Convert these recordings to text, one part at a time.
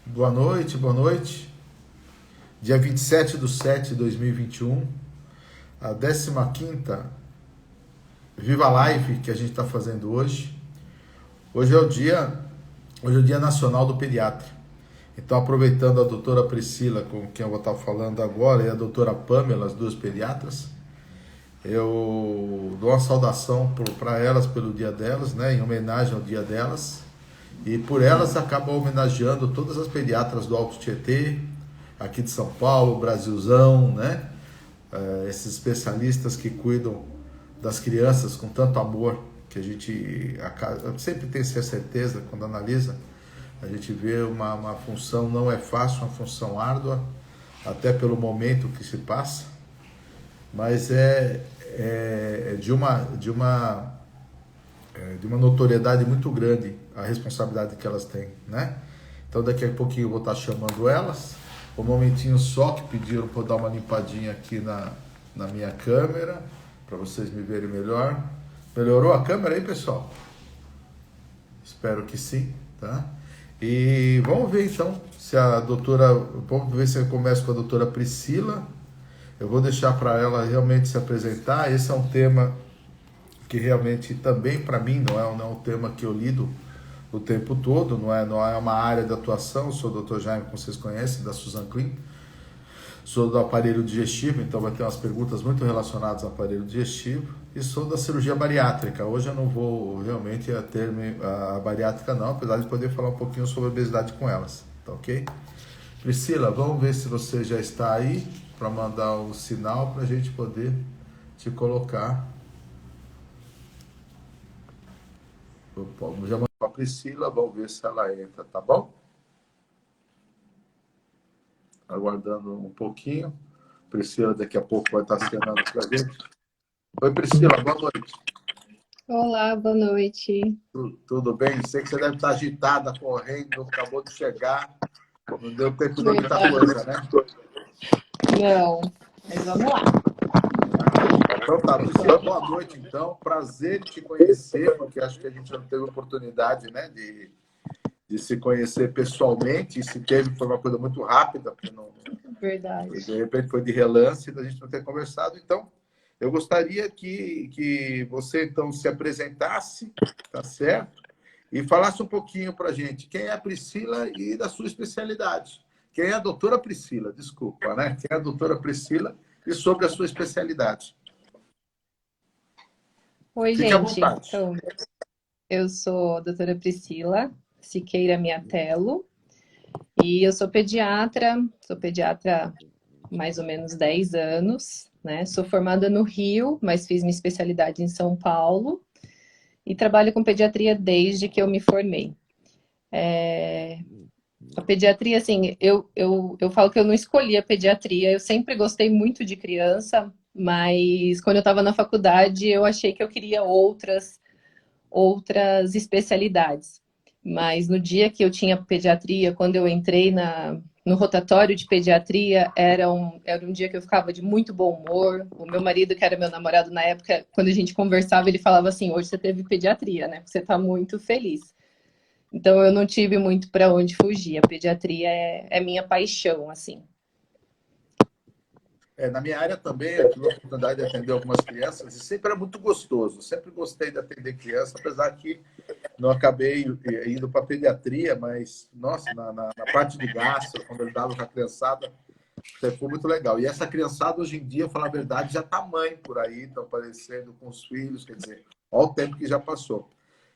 Boa noite, boa noite. Dia 27/7/2021, a 15ª Viva Live que a gente está fazendo hoje. Hoje é o dia nacional do pediatra. Então, aproveitando a doutora Priscila, com quem eu vou estar falando agora, e a doutora Pamela, as duas pediatras, eu dou uma saudação para elas pelo dia delas, né, em homenagem ao dia delas. E por elas acaba homenageando todas as pediatras do Alto Tietê, aqui de São Paulo, Brasilzão, né? Esses especialistas que cuidam das crianças com tanto amor, que a gente sempre tem essa certeza quando analisa, a gente vê uma função, não é fácil, uma função árdua, até pelo momento que se passa, mas é de uma notoriedade muito grande a responsabilidade que elas têm, né? Então daqui a pouquinho eu vou estar chamando elas. Um momentinho só que pediram para eu dar uma limpadinha aqui na minha câmera, para vocês me verem melhor. Melhorou a câmera aí, pessoal? Espero que sim, tá? E vamos ver então se a doutora... Vamos ver se eu começo com a doutora Priscila. Eu vou deixar para ela realmente se apresentar. Esse é um tema que realmente também para mim não é um tema que eu lido o tempo todo, não é uma área de atuação. Eu sou o Dr. Jaime, como vocês conhecem, da Susan Clean, sou do aparelho digestivo, então vai ter umas perguntas muito relacionadas ao aparelho digestivo, e sou da cirurgia bariátrica. Hoje eu não vou realmente ter a bariátrica não, apesar de poder falar um pouquinho sobre obesidade com elas, tá ok? Priscila, vamos ver se você já está aí para mandar o sinal para a gente poder te colocar. Já mandou a Priscila, vamos ver se ela entra, tá bom? Aguardando um pouquinho. Priscila daqui a pouco vai estar acenando para a gente. Oi, Priscila, boa noite. Olá, boa noite. Tudo bem? Sei que você deve estar agitada, correndo, acabou de chegar, não deu tempo de muita Verdade. coisa, né? Não, mas vamos lá. Então tá, Priscila, boa noite então. Prazer em te conhecer, porque acho que a gente não teve oportunidade, né, de se conhecer pessoalmente, e se teve foi uma coisa muito rápida, porque não, Verdade. de repente foi de relance da gente não ter conversado. Então, eu gostaria que você então se apresentasse, tá certo? E falasse um pouquinho para a gente quem é a Priscila e da sua especialidade. Quem é a doutora Priscila, desculpa, né? Quem é a doutora Priscila e sobre a sua especialidade. Oi, Fique à gente. vontade. Então, eu sou a doutora Priscila Siqueira Miatello e eu sou pediatra há mais ou menos 10 anos, né? Sou formada no Rio, mas fiz minha especialidade em São Paulo e trabalho com pediatria desde que eu me formei. A pediatria, assim, eu falo que eu não escolhi a pediatria, eu sempre gostei muito de criança, mas quando eu estava na faculdade eu achei que eu queria outras especialidades. Mas no dia que eu tinha pediatria, quando eu entrei no rotatório de pediatria, era um dia que eu ficava de muito bom humor. O meu marido, que era meu namorado na época, quando a gente conversava, ele falava assim: hoje você teve pediatria, né? Você está muito feliz. Então eu não tive muito para onde fugir. A pediatria é minha paixão, assim. Na minha área também, eu tive a oportunidade de atender algumas crianças e sempre era muito gostoso. Sempre gostei de atender criança, apesar que não acabei indo para pediatria, mas, nossa, na parte de gastro, quando eu dava com a criançada, foi muito legal. E essa criançada, hoje em dia, falar a verdade, já está mãe por aí, estão aparecendo com os filhos, quer dizer, olha o tempo que já passou.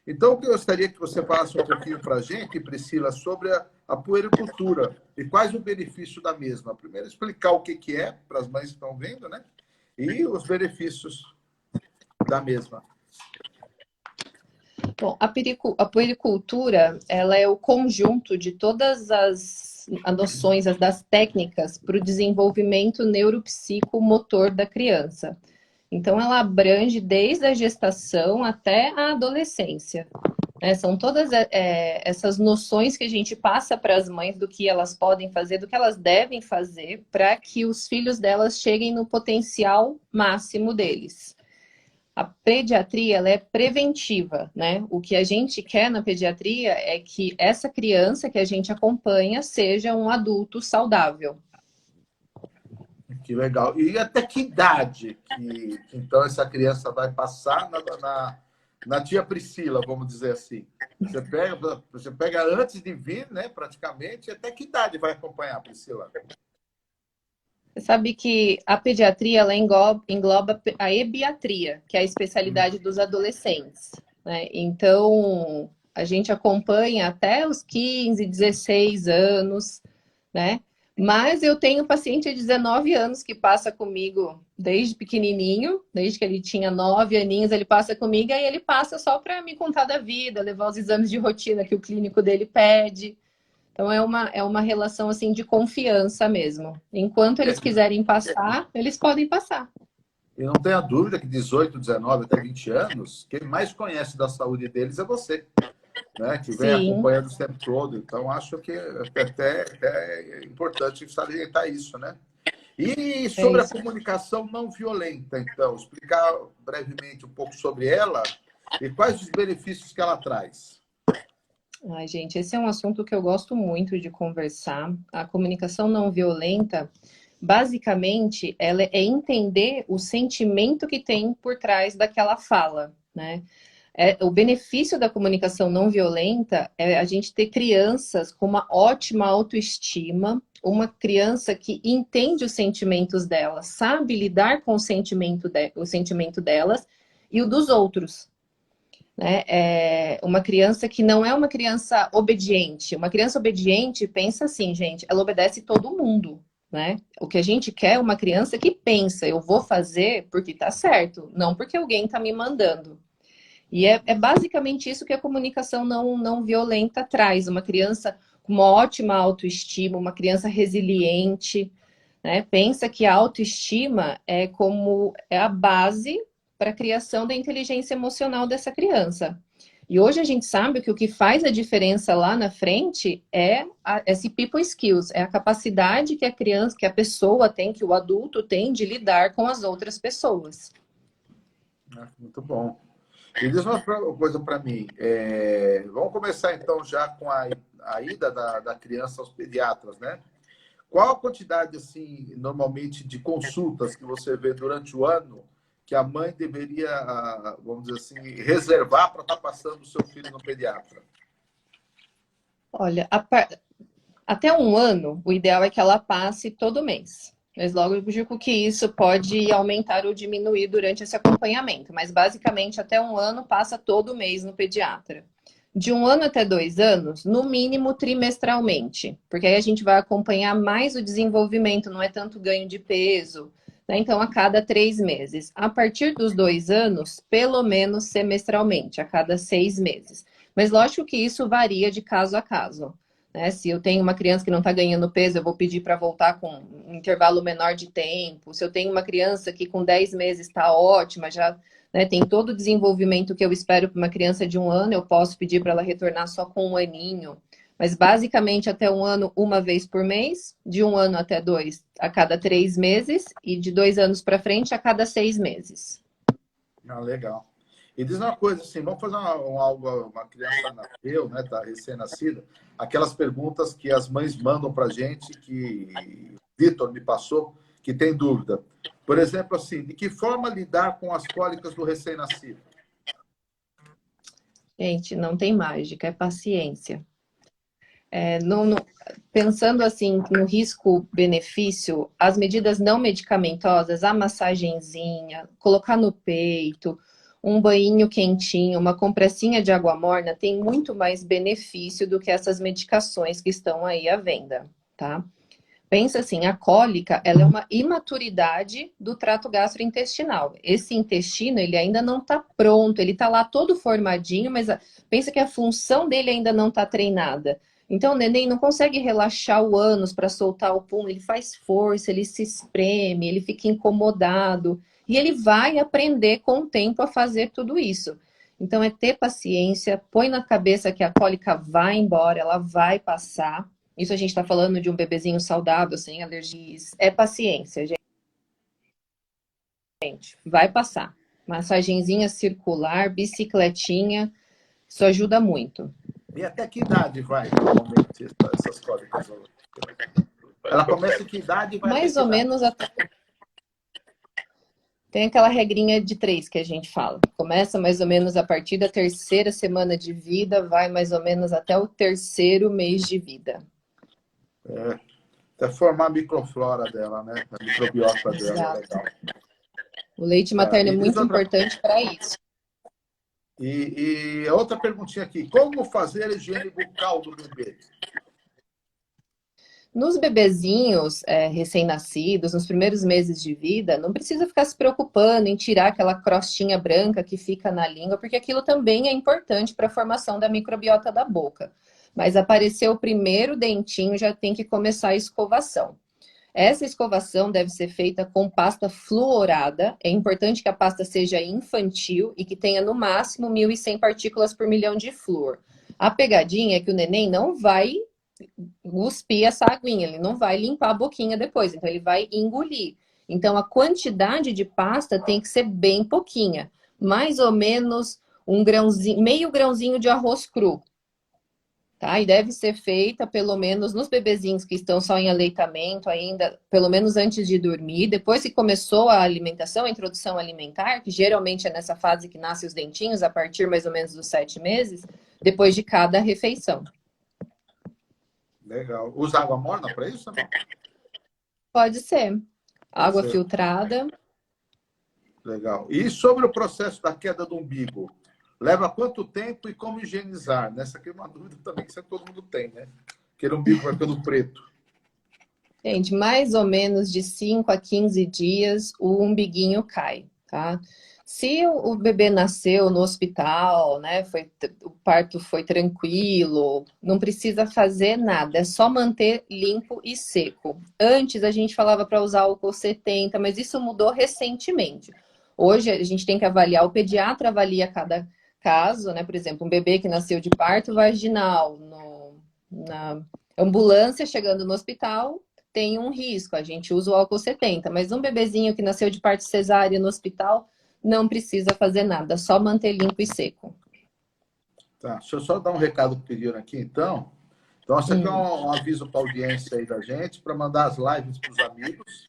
Então, eu gostaria que você falasse um pouquinho para a gente, Priscila, sobre a puericultura e quais o benefício da mesma. Primeiro, explicar o que é, para as mães que estão vendo, né? E os benefícios da mesma. Bom, a puericultura, ela é o conjunto de todas as noções, das técnicas para o desenvolvimento neuropsicomotor da criança. Então, ela abrange desde a gestação até a adolescência. Né? São todas essas noções que a gente passa para as mães do que elas podem fazer, do que elas devem fazer para que os filhos delas cheguem no potencial máximo deles. A pediatria, ela é preventiva, né? O que a gente quer na pediatria é que essa criança que a gente acompanha seja um adulto saudável. Que legal. E até que idade que então essa criança vai passar na tia Priscila, vamos dizer assim? Você pega antes de vir, né, praticamente, até que idade vai acompanhar a Priscila? Você sabe que a pediatria, ela engloba a ebiatria, que é a especialidade dos adolescentes, né? Então, a gente acompanha até os 15, 16 anos, né? Mas eu tenho um paciente de 19 anos que passa comigo desde pequenininho, desde que ele tinha 9 aninhos, ele passa comigo, e ele passa só para me contar da vida, levar os exames de rotina que o clínico dele pede. Então é uma relação assim de confiança mesmo. Enquanto eles quiserem passar, eles podem passar. E não tenha dúvida que 18, 19 até 20 anos, quem mais conhece da saúde deles é você, né? Que vem Sim, acompanhando o tempo todo. Então, acho que até é importante salientar isso, né? E é sobre a isso. comunicação não violenta, então, explicar brevemente um pouco sobre ela e quais os benefícios que ela traz. Ai, gente, esse é um assunto que eu gosto muito de conversar. A comunicação não violenta, basicamente, ela é entender o sentimento que tem por trás daquela fala, né? O benefício da comunicação não violenta é a gente ter crianças com uma ótima autoestima, uma criança que entende os sentimentos delas, sabe lidar com o sentimento delas e o dos outros. Né? É uma criança que não é uma criança obediente. Uma criança obediente pensa assim, gente, ela obedece todo mundo. Né? O que a gente quer é uma criança que pensa, eu vou fazer porque tá certo, não porque alguém tá me mandando. E é basicamente isso que a comunicação não violenta traz. Uma criança com uma ótima autoestima, uma criança resiliente, né? Pensa que a autoestima é a base para a criação da inteligência emocional dessa criança. E hoje a gente sabe que o que faz a diferença lá na frente é esse people skills, é a capacidade que a criança, que a pessoa tem, que o adulto tem de lidar com as outras pessoas. Muito bom. E diz uma coisa para mim. Vamos começar então já com a ida da criança aos pediatras, né? Qual a quantidade, assim, normalmente, de consultas que você vê durante o ano que a mãe deveria, vamos dizer assim, reservar para estar passando o seu filho no pediatra? Olha, até um ano, o ideal é que ela passe todo mês. Mas lógico que isso pode aumentar ou diminuir durante esse acompanhamento. Mas basicamente, até um ano, passa todo mês no pediatra. De um ano até 2 anos, no mínimo trimestralmente. Porque aí a gente vai acompanhar mais o desenvolvimento, não é tanto ganho de peso. Né? Então, a cada 3 meses. A partir dos 2 anos, pelo menos semestralmente, a cada 6 meses. Mas lógico que isso varia de caso a caso. Né? Se eu tenho uma criança que não está ganhando peso, eu vou pedir para voltar com um intervalo menor de tempo. Se eu tenho uma criança que com 10 meses está ótima, já, né, tem todo o desenvolvimento que eu espero para uma criança de um ano, eu posso pedir para ela retornar só com um aninho. Mas basicamente até um ano, uma vez por mês, de um ano até dois, a cada 3 meses, e de 2 anos para frente, a cada 6 meses. Ah, legal. E diz uma coisa assim, vamos fazer uma criança nasceu, né, tá recém-nascida, aquelas perguntas que as mães mandam para a gente, que Vitor me passou, que tem dúvida. Por exemplo, assim, de que forma lidar com as cólicas do recém-nascido? Gente, não tem mágica, é paciência. Pensando assim no risco-benefício, as medidas não medicamentosas, a massagenzinha, colocar no peito, um banho quentinho, uma compressinha de água morna, tem muito mais benefício do que essas medicações que estão aí à venda, tá? Pensa assim, a cólica, ela é uma imaturidade do trato gastrointestinal. Esse intestino, ele ainda não está pronto, ele está lá todo formadinho, mas pensa que a função dele ainda não está treinada. Então, o neném não consegue relaxar o ânus para soltar o pum, ele faz força, ele se espreme, ele fica incomodado. E ele vai aprender com o tempo a fazer tudo isso. Então, é ter paciência, põe na cabeça que a cólica vai embora, ela vai passar. Isso a gente está falando de um bebezinho saudável, sem alergias. É paciência, gente. Vai passar. Massagenzinha circular, bicicletinha, isso ajuda muito. E até que idade vai, normalmente, essas cólicas? Ela começa em que idade e vai até Mais que ou idade? menos até... Tem aquela regrinha de 3 que a gente fala. Começa mais ou menos a partir da 3ª semana de vida, vai mais ou menos até o 3º mês de vida. Até formar a microflora dela, né? A microbiota dela, Exato. legal. O leite Tá. materno é E diz muito outra, importante para isso. e outra perguntinha aqui. Como fazer a higiene bucal do bebê? Nos bebezinhos recém-nascidos, nos primeiros meses de vida, não precisa ficar se preocupando em tirar aquela crostinha branca que fica na língua, porque aquilo também é importante para a formação da microbiota da boca. Mas apareceu o primeiro dentinho, já tem que começar a escovação. Essa escovação deve ser feita com pasta fluorada. É importante que a pasta seja infantil e que tenha no máximo 1.100 partículas por milhão de flúor. A pegadinha é que o neném não vai cuspir essa aguinha, ele não vai limpar a boquinha depois, então ele vai engolir. Então a quantidade de pasta tem que ser bem pouquinha, mais ou menos um grãozinho, meio grãozinho de arroz cru. Tá? E deve ser feita pelo menos nos bebezinhos que estão só em aleitamento ainda, pelo menos antes de dormir. Depois que começou a alimentação, a introdução alimentar, que geralmente é nessa fase que nascem os dentinhos, a partir mais ou menos dos 7 meses, depois de cada refeição. Legal. Usa água morna para isso? Não? Pode ser. Pode Água ser. filtrada. Legal. E sobre o processo da queda do umbigo? Leva quanto tempo e como higienizar? Nessa aqui é uma dúvida também que todo mundo tem, né? Aquele umbigo vai ficando preto. Gente, mais ou menos de 5 a 15 dias o umbiguinho cai, tá? Se o bebê nasceu no hospital, né, o parto foi tranquilo, não precisa fazer nada, é só manter limpo e seco. Antes a gente falava para usar álcool 70, mas isso mudou recentemente. Hoje a gente tem que avaliar, o pediatra avalia cada caso, né? Por exemplo, um bebê que nasceu de parto vaginal, na ambulância chegando no hospital, tem um risco, a gente usa o álcool 70, mas um bebezinho que nasceu de parto cesárea no hospital não precisa fazer nada, só manter limpo e seco. Tá, deixa eu só dar um recado que pediram aqui, então. Então, isso aqui é Hum. um aviso para a audiência aí da gente, para mandar as lives para os amigos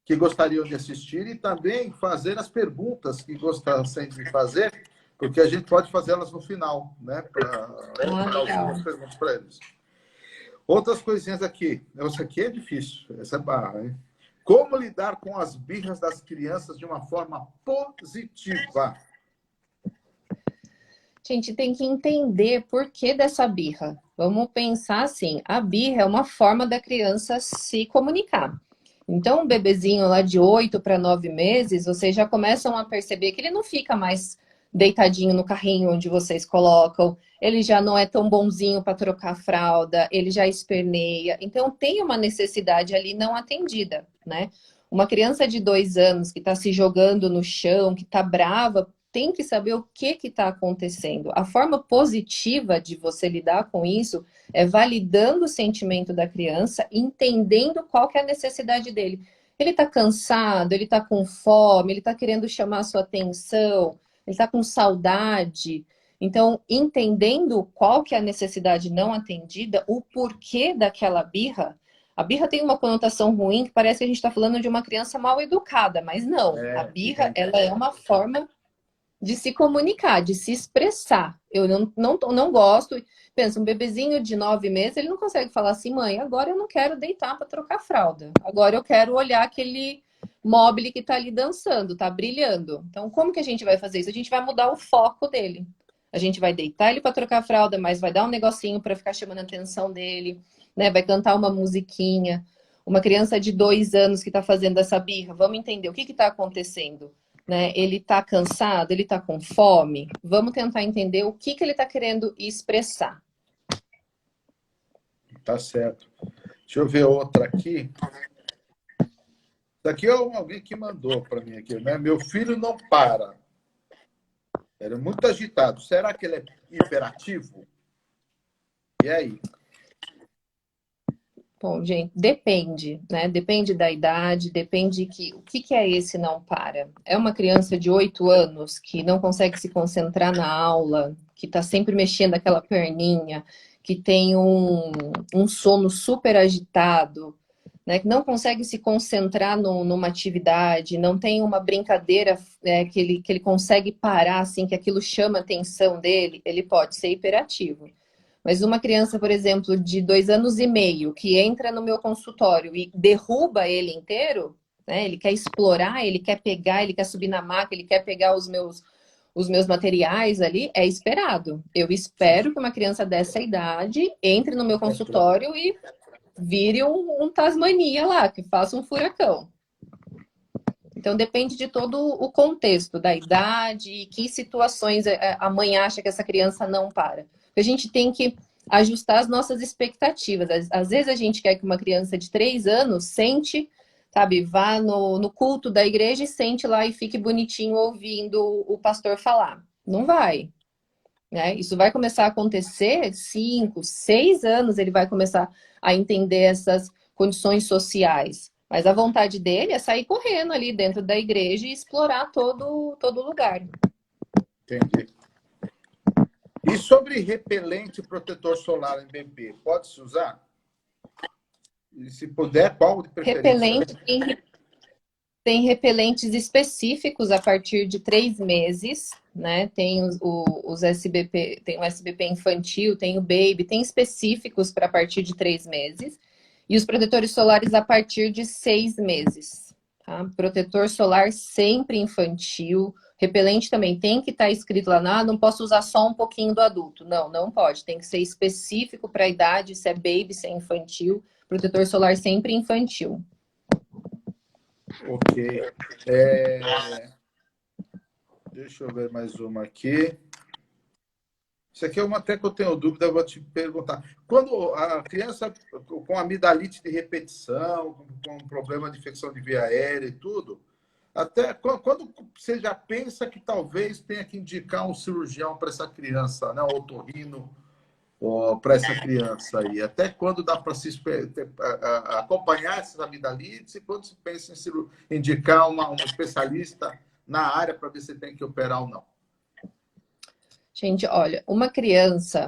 que gostariam de assistir e também fazer as perguntas que gostassem de fazer, porque a gente pode fazê-las no final, né? Para Legal. as perguntas para eles. Outras coisinhas aqui. Essa aqui é difícil, essa é barra, hein? Como lidar com as birras das crianças de uma forma positiva? Gente, tem que entender por que dessa birra. Vamos pensar assim, a birra é uma forma da criança se comunicar. Então, um bebezinho lá de 8 para 9 meses, vocês já começam a perceber que ele não fica mais deitadinho no carrinho onde vocês colocam, ele já não é tão bonzinho para trocar a fralda, ele já esperneia. Então, tem uma necessidade ali não atendida, né? Uma criança de 2 anos que está se jogando no chão, que está brava, tem que saber o que está acontecendo. A forma positiva de você lidar com isso é validando o sentimento da criança, entendendo qual que é a necessidade dele. Ele está cansado, ele está com fome, ele está querendo chamar a sua atenção, ele está com saudade. Então, entendendo qual que é a necessidade não atendida, o porquê daquela birra. A birra tem uma conotação ruim, que parece que a gente está falando de uma criança mal educada, mas não. A birra, ela é uma forma de se comunicar, de se expressar. Eu não gosto. Pensa, um bebezinho de 9 meses, ele não consegue falar assim, mãe, agora eu não quero deitar para trocar fralda. Agora eu quero olhar aquele mobile que está ali dançando, está brilhando. Então, como que a gente vai fazer isso? A gente vai mudar o foco dele. A gente vai deitar ele para trocar fralda, mas vai dar um negocinho para ficar chamando a atenção dele, né? Vai cantar uma musiquinha. Uma criança de 2 anos que está fazendo essa birra, vamos entender o que está acontecendo. Né? Ele está cansado, ele está com fome. Vamos tentar entender o que ele está querendo expressar. Tá certo. Deixa eu ver outra aqui. Daqui é alguém que mandou para mim aqui, né? Meu filho não para. Era muito agitado. Será que ele é hiperativo? E aí? Bom, gente, depende, né? Depende da idade, depende o que é esse não para. É uma criança de 8 anos que não consegue se concentrar na aula, que está sempre mexendo aquela perninha, que tem um sono super agitado, né? Que não consegue se concentrar numa atividade, não tem uma brincadeira que ele consegue parar, assim, que aquilo chama a atenção dele, ele pode ser hiperativo. Mas uma criança, por exemplo, de 2 anos e meio, que entra no meu consultório e derruba ele inteiro, né? Ele quer explorar, ele quer pegar, ele quer subir na maca, ele quer pegar os meus materiais ali, é esperado. Eu espero que uma criança dessa idade entre no meu consultório e vire um Tasmania lá, que faça um furacão. Então, depende de todo o contexto, da idade, que situações a mãe acha que essa criança não para. A gente tem que ajustar as nossas expectativas. Às vezes a gente quer que uma criança de 3 anos sente, sabe, vá no culto da igreja e sente lá e fique bonitinho ouvindo o pastor falar. Não vai, né? Isso vai começar a acontecer 5, 6 anos, ele vai começar a entender essas condições sociais. Mas a vontade dele é sair correndo ali dentro da igreja e explorar todo lugar. Entendi. E sobre repelente e protetor solar em bebê, pode-se usar? E se puder, qual de preferência? Tem repelentes específicos a partir de 3 meses, né? Tem os SBP, tem o SBP infantil, tem o baby, tem específicos para a partir de 3 meses. E os protetores solares a partir de 6 meses. Tá? Protetor solar sempre infantil. Repelente também tem que estar escrito lá, não posso usar só um pouquinho do adulto. Não, não pode. Tem que ser específico para a idade, se é baby, se é infantil. Protetor solar sempre infantil. Ok. Deixa eu ver mais uma aqui. Isso aqui é uma até que eu tenho dúvida, eu vou te perguntar. Quando a criança com amidalite de repetição, com problema de infecção de via aérea e tudo, até quando você já pensa que talvez tenha que indicar um cirurgião para essa criança, né? Um otorrino para essa criança aí? Até quando dá para se acompanhar essas amidalites e quando se pensa em indicar um especialista na área para ver se tem que operar ou não? Gente, olha, uma criança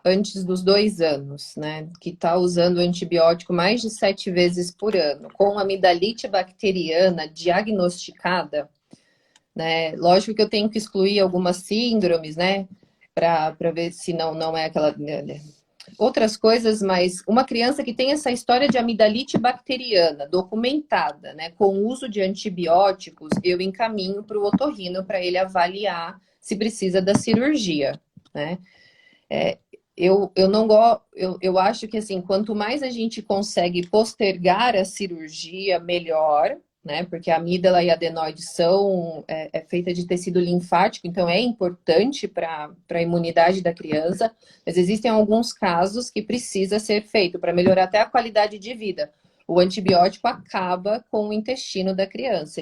antes dos 2 anos, né, que está usando antibiótico mais de 7 vezes por ano, com amidalite bacteriana diagnosticada, né, lógico que eu tenho que excluir algumas síndromes, né, para ver se não é aquela... outras coisas, mas uma criança que tem essa história de amidalite bacteriana documentada, né, com uso de antibióticos, eu encaminho para o otorrino para ele avaliar se precisa da cirurgia, né? Eu não gosto, eu acho que assim, quanto mais a gente consegue postergar a cirurgia, melhor, né? Porque a amígdala e a adenoide é feita de tecido linfático, então é importante para a imunidade da criança, mas existem alguns casos que precisa ser feito para melhorar até a qualidade de vida. O antibiótico acaba com o intestino da criança,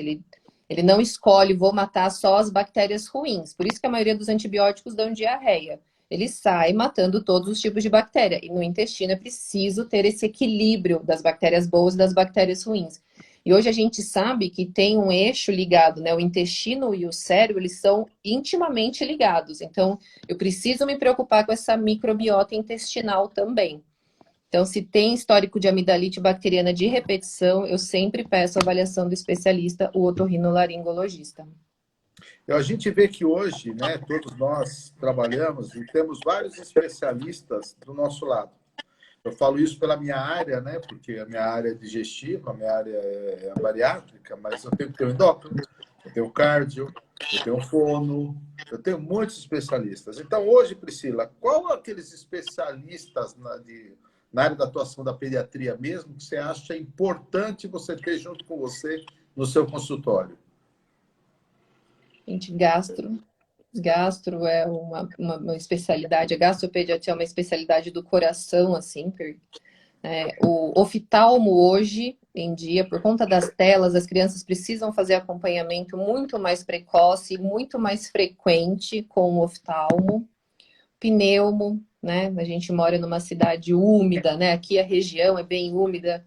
ele não escolhe, vou matar só as bactérias ruins. Por isso que a maioria dos antibióticos dão diarreia. Ele sai matando todos os tipos de bactéria. E no intestino é preciso ter esse equilíbrio das bactérias boas e das bactérias ruins. E hoje a gente sabe que tem um eixo ligado, né? O intestino e o cérebro, eles são intimamente ligados. Então, eu preciso me preocupar com essa microbiota intestinal também. Então, se tem histórico de amidalite bacteriana de repetição, eu sempre peço a avaliação do especialista, o otorrinolaringologista. A gente vê que hoje, né, todos nós trabalhamos e temos vários especialistas do nosso lado. Eu falo isso pela minha área, né, porque a minha área é digestiva, a minha área é bariátrica, mas eu tenho que ter o endócrino, eu tenho o cardio, eu tenho o fono, eu tenho muitos especialistas. Então, hoje, Priscila, qual aqueles especialistas na área da atuação da pediatria mesmo que você acha importante você ter junto com você no seu consultório? Gente, gastro é uma especialidade, a gastropediatria é uma especialidade do coração, assim, o oftalmo hoje em dia, por conta das telas, as crianças precisam fazer acompanhamento muito mais precoce, muito mais frequente com o oftalmo. pneumo, né? A gente mora numa cidade úmida, né? Aqui a região é bem úmida,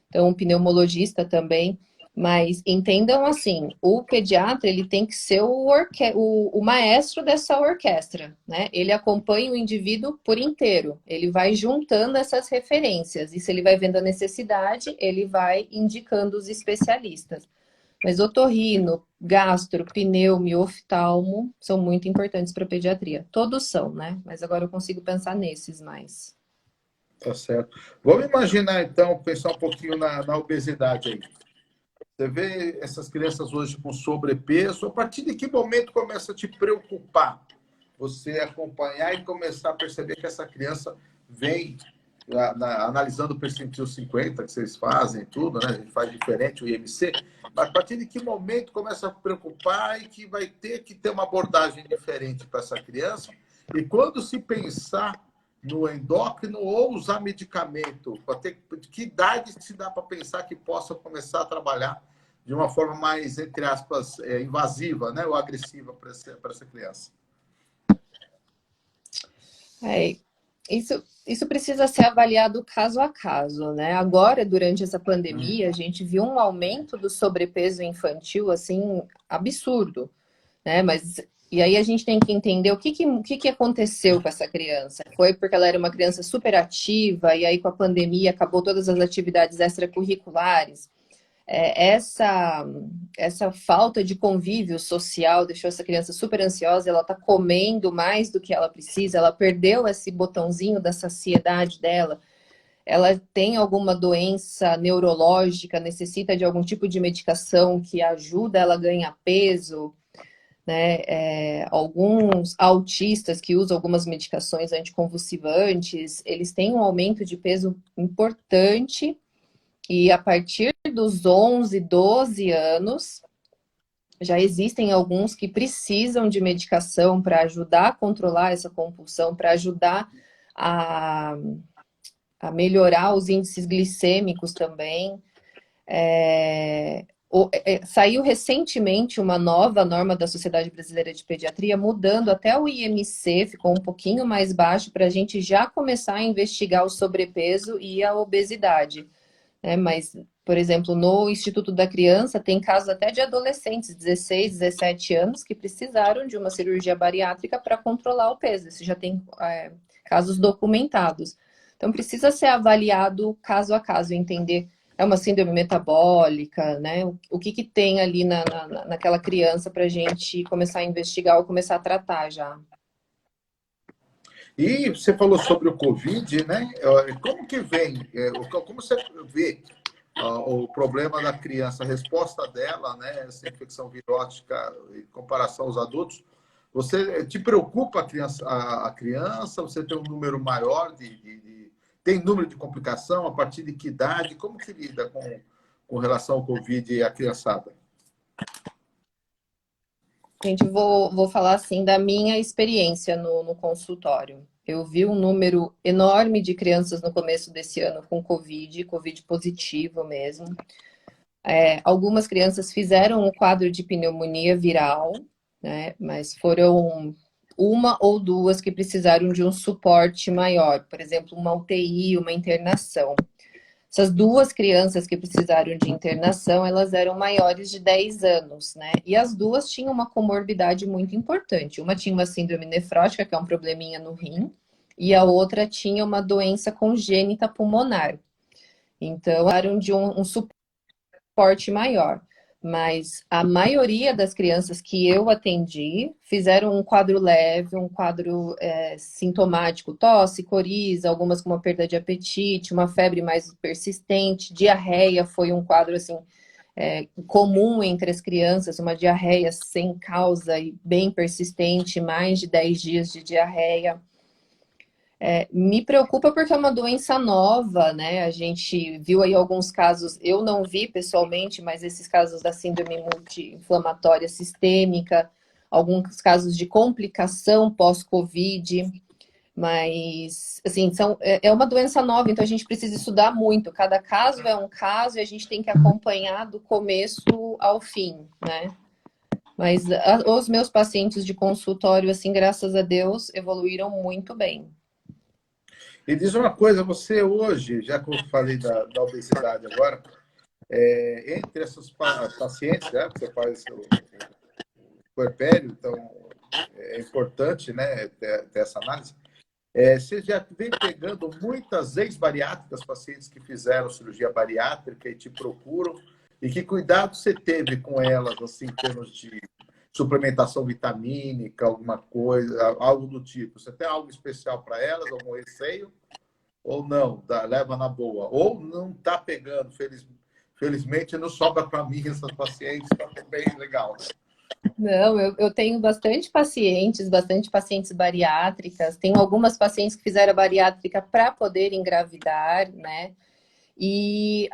então um pneumologista também. Mas entendam assim, o pediatra ele tem que ser o maestro dessa orquestra, né? Ele acompanha o indivíduo por inteiro, ele vai juntando essas referências, e se ele vai vendo a necessidade, ele vai indicando os especialistas. Mas otorrino, gastro, pneumo e oftalmo são muito importantes para a pediatria. Todos são, né? Mas agora eu consigo pensar nesses mais. Tá certo. Vamos imaginar, então, pensar um pouquinho na obesidade aí. Você vê essas crianças hoje com sobrepeso, a partir de que momento começa a te preocupar? Você acompanhar e começar a perceber que essa criança vem analisando o percentil 50 que vocês fazem, tudo, né? A gente faz diferente o IMC, mas a partir de que momento começa a preocupar e que vai ter que ter uma abordagem diferente para essa criança? E quando se pensar no endócrino ou usar medicamento, que idade se dá para pensar que possa começar a trabalhar de uma forma mais, entre aspas, invasiva, né? Ou agressiva para essa criança? Isso precisa ser avaliado caso a caso, né? Agora, durante essa pandemia, a gente viu um aumento do sobrepeso infantil, assim, absurdo, né? E aí a gente tem que entender o que aconteceu com essa criança. Foi porque ela era uma criança super ativa, e aí com a pandemia acabou todas as atividades extracurriculares. Essa falta de convívio social deixou essa criança super ansiosa, ela está comendo mais do que ela precisa, ela perdeu esse botãozinho da saciedade dela, ela tem alguma doença neurológica, necessita de algum tipo de medicação que ajuda ela a ganhar peso, né? Alguns autistas que usam algumas medicações anticonvulsivantes, eles têm um aumento de peso importante. E a partir dos 11, 12 anos, já existem alguns que precisam de medicação para ajudar a controlar essa compulsão, para ajudar a melhorar os índices glicêmicos também. Saiu recentemente uma nova norma da Sociedade Brasileira de Pediatria, mudando até o IMC, ficou um pouquinho mais baixo, para a gente já começar a investigar o sobrepeso e a obesidade. Mas, por exemplo, no Instituto da Criança tem casos até de adolescentes, 16, 17 anos, que precisaram de uma cirurgia bariátrica para controlar o peso. Isso já tem casos documentados. Então, precisa ser avaliado caso a caso, entender, é uma síndrome metabólica, né? O que tem ali naquela criança para a gente começar a investigar ou começar a tratar já. E você falou sobre o Covid, né? Como que vem? Como você vê o problema da criança, a resposta dela, né? Essa infecção virótica em comparação aos adultos? Você te preocupa a criança? Você tem um número maior tem número de complicação? A partir de que idade? Como que lida com relação ao Covid e a criançada? Gente, vou falar assim da minha experiência no consultório. Eu vi um número enorme de crianças no começo desse ano com Covid positivo mesmo. Algumas crianças fizeram um quadro de pneumonia viral, né? Mas foram uma ou duas que precisaram de um suporte maior, por exemplo, uma UTI, uma internação. Essas duas crianças que precisaram de internação, elas eram maiores de 10 anos, né? E as duas tinham uma comorbidade muito importante. Uma tinha uma síndrome nefrótica, que é um probleminha no rim, e a outra tinha uma doença congênita pulmonar. Então, eram de um suporte maior. Mas a maioria das crianças que eu atendi fizeram um quadro leve, um quadro sintomático, tosse, coriza, algumas com uma perda de apetite, uma febre mais persistente, diarreia foi um quadro assim comum entre as crianças, uma diarreia sem causa e bem persistente, mais de 10 dias de diarreia. Me preocupa porque é uma doença nova, né? A gente viu aí alguns casos, eu não vi pessoalmente, mas esses casos da síndrome multi-inflamatória sistêmica, alguns casos de complicação pós-Covid, mas, assim, é uma doença nova, então a gente precisa estudar muito. Cada caso é um caso e a gente tem que acompanhar do começo ao fim, né? Mas os meus pacientes de consultório, assim, graças a Deus, evoluíram muito bem. E diz uma coisa, você hoje, já que eu falei da obesidade agora, entre essas pacientes, né, você faz o puerpério, então é importante, né, ter essa análise. Você já vem pegando muitas ex-bariátricas, pacientes que fizeram cirurgia bariátrica e te procuram, e que cuidado você teve com elas, assim, em termos de suplementação vitamínica, alguma coisa, algo do tipo? Você tem algo especial para elas, algum receio? Ou não, leva na boa? Ou não está pegando, felizmente não sobra para mim essas pacientes, está bem legal. Não, eu tenho bastante pacientes bariátricas. Tenho algumas pacientes que fizeram a bariátrica para poder engravidar, né? E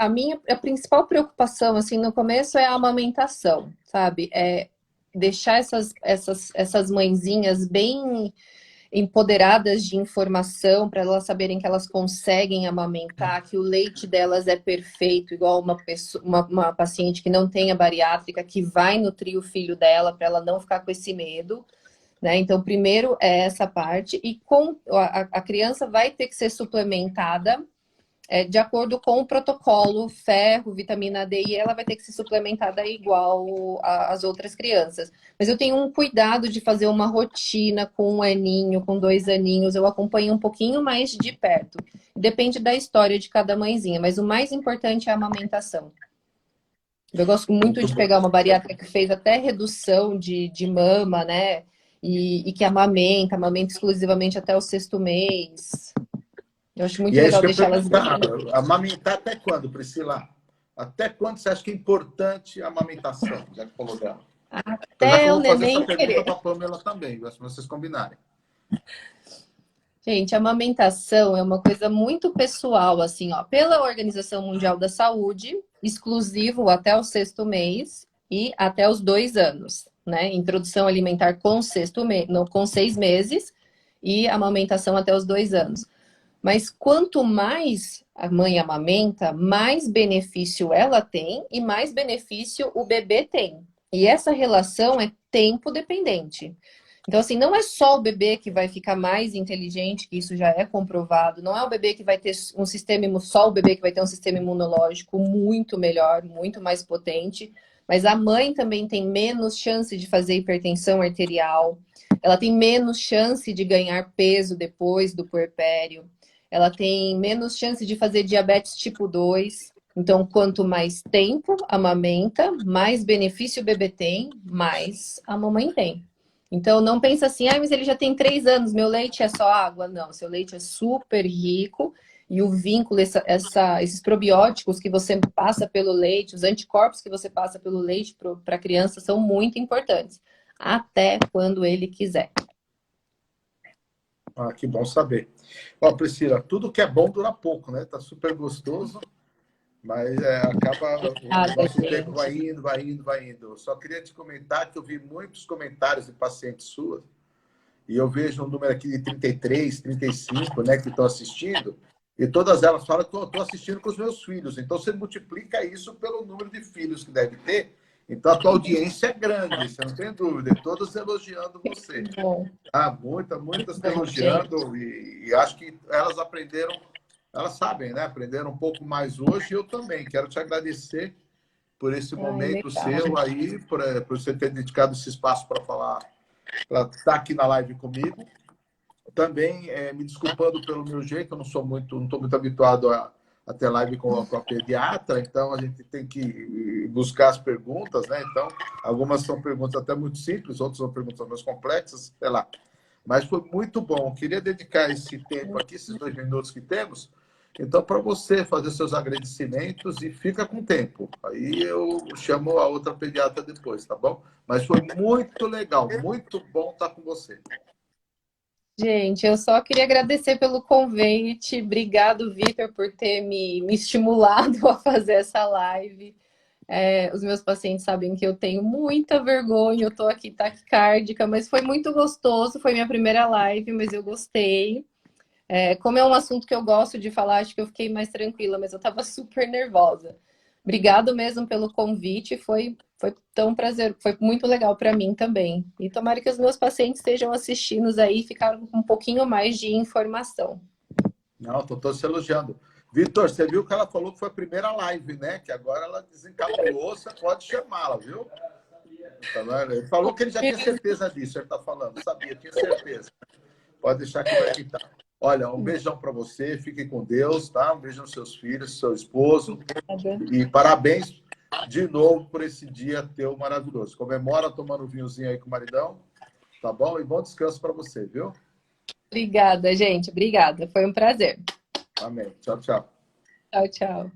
a principal preocupação, assim, no começo é a amamentação, sabe? É deixar essas mãezinhas bem empoderadas de informação para elas saberem que elas conseguem amamentar, que o leite delas é perfeito, igual uma paciente que não tem a bariátrica, que vai nutrir o filho dela para ela não ficar com esse medo. Né? Então, primeiro é essa parte, e a criança vai ter que ser suplementada de acordo com o protocolo, ferro, vitamina D, e ela vai ter que ser suplementada igual às outras crianças. Mas eu tenho um cuidado de fazer uma rotina com 1 aninho, com 2 aninhos, eu acompanho um pouquinho mais de perto. Depende da história de cada mãezinha, mas o mais importante é a amamentação. Eu gosto muito Muito de bom. pegar uma bariátrica que fez até redução de mama, né? E que amamenta exclusivamente até o 6º mês. Eu acho muito E é isso legal que eu ia deixar elas bem. perguntar. Amamentar até quando, Priscila? Até quando você acha que é importante a amamentação, já que falou dela? Apesar que eu Até o vou fazer essa neném pergunta querer. para a Pamela também, se vocês combinarem. Gente, a amamentação é uma coisa muito pessoal, assim, ó. Pela Organização Mundial da Saúde, exclusivo até o 6º mês e até os 2 anos, né? Introdução alimentar com 6º mês, não, com 6 meses e amamentação até os 2 anos. Mas quanto mais a mãe amamenta, mais benefício ela tem e mais benefício o bebê tem. E essa relação é tempo dependente. Então, assim, não é só o bebê que vai ficar mais inteligente, que isso já é comprovado. Não é o bebê que vai ter um sistema, só o bebê que vai ter um sistema imunológico muito melhor, muito mais potente. Mas a mãe também tem menos chance de fazer hipertensão arterial. Ela tem menos chance de ganhar peso depois do puerpério. Ela tem menos chance de fazer diabetes tipo 2. Então, quanto mais tempo amamenta, mais benefício o bebê tem, mais a mamãe tem. Então, não pensa assim, mas ele já tem 3 anos, meu leite é só água. Não, seu leite é super rico e o vínculo, esses probióticos que você passa pelo leite, os anticorpos que você passa pelo leite para a criança são muito importantes, até quando ele quiser. Ah, que bom saber. Ó, Priscila, tudo que é bom dura pouco, né? Tá super gostoso, mas acaba o nosso tempo vai Gente. indo, vai indo, vai indo. Eu só queria te comentar que eu vi muitos comentários de pacientes suas, e eu vejo um número aqui de 33, 35, né, que estão assistindo, e todas elas falam que estou assistindo com os meus filhos. Então, você multiplica isso pelo número de filhos que deve ter. Então, a tua audiência é grande, você não tem dúvida. E todos elogiando você. Bom, Muitas te bom, gente. elogiando, e acho que elas aprenderam, elas sabem, né? Aprenderam um pouco mais hoje, e eu também. Quero te agradecer por esse Ai, momento legal. seu aí, por você ter dedicado esse espaço para falar, para estar aqui na live comigo. Também me desculpando pelo meu jeito, eu não estou muito habituado a ter live com a pediatra, então a gente tem que buscar as perguntas, né? Então, algumas são perguntas até muito simples, outras são perguntas mais complexas, sei lá. Mas foi muito bom. Queria dedicar esse tempo aqui, esses 2 minutos que temos, então, para você fazer seus agradecimentos e fica com tempo. Aí eu chamo a outra pediatra depois, tá bom? Mas foi muito legal, muito bom estar com você. Gente, eu só queria agradecer pelo convite. Obrigado, Vitor, por ter me estimulado a fazer essa live. Os meus pacientes sabem que eu tenho muita vergonha, eu tô aqui taquicárdica, mas foi muito gostoso. Foi minha primeira live, mas eu gostei. Como é um assunto que eu gosto de falar, acho que eu fiquei mais tranquila, mas eu tava super nervosa. Obrigado mesmo pelo convite, foi tão prazer, foi muito legal para mim também. E tomara que os meus pacientes estejam assistindo aí e ficaram com um pouquinho mais de informação. Não, estou se elogiando. Vitor, você viu que ela falou que foi a primeira live, né? Que agora ela desencabulou, você pode chamá-la, viu? Ele falou que ele já tinha certeza disso, ele está falando, sabia, tinha certeza. Pode deixar que vai evitar. Olha, um beijão para você, fique com Deus, tá? Um beijo nos seus filhos, seu esposo. E parabéns de novo por esse dia teu maravilhoso. Comemora tomando um vinhozinho aí com o maridão, tá bom? E bom descanso para você, viu? Obrigada, gente. Obrigada. Foi um prazer. Amém. Tchau, tchau. Tchau, tchau.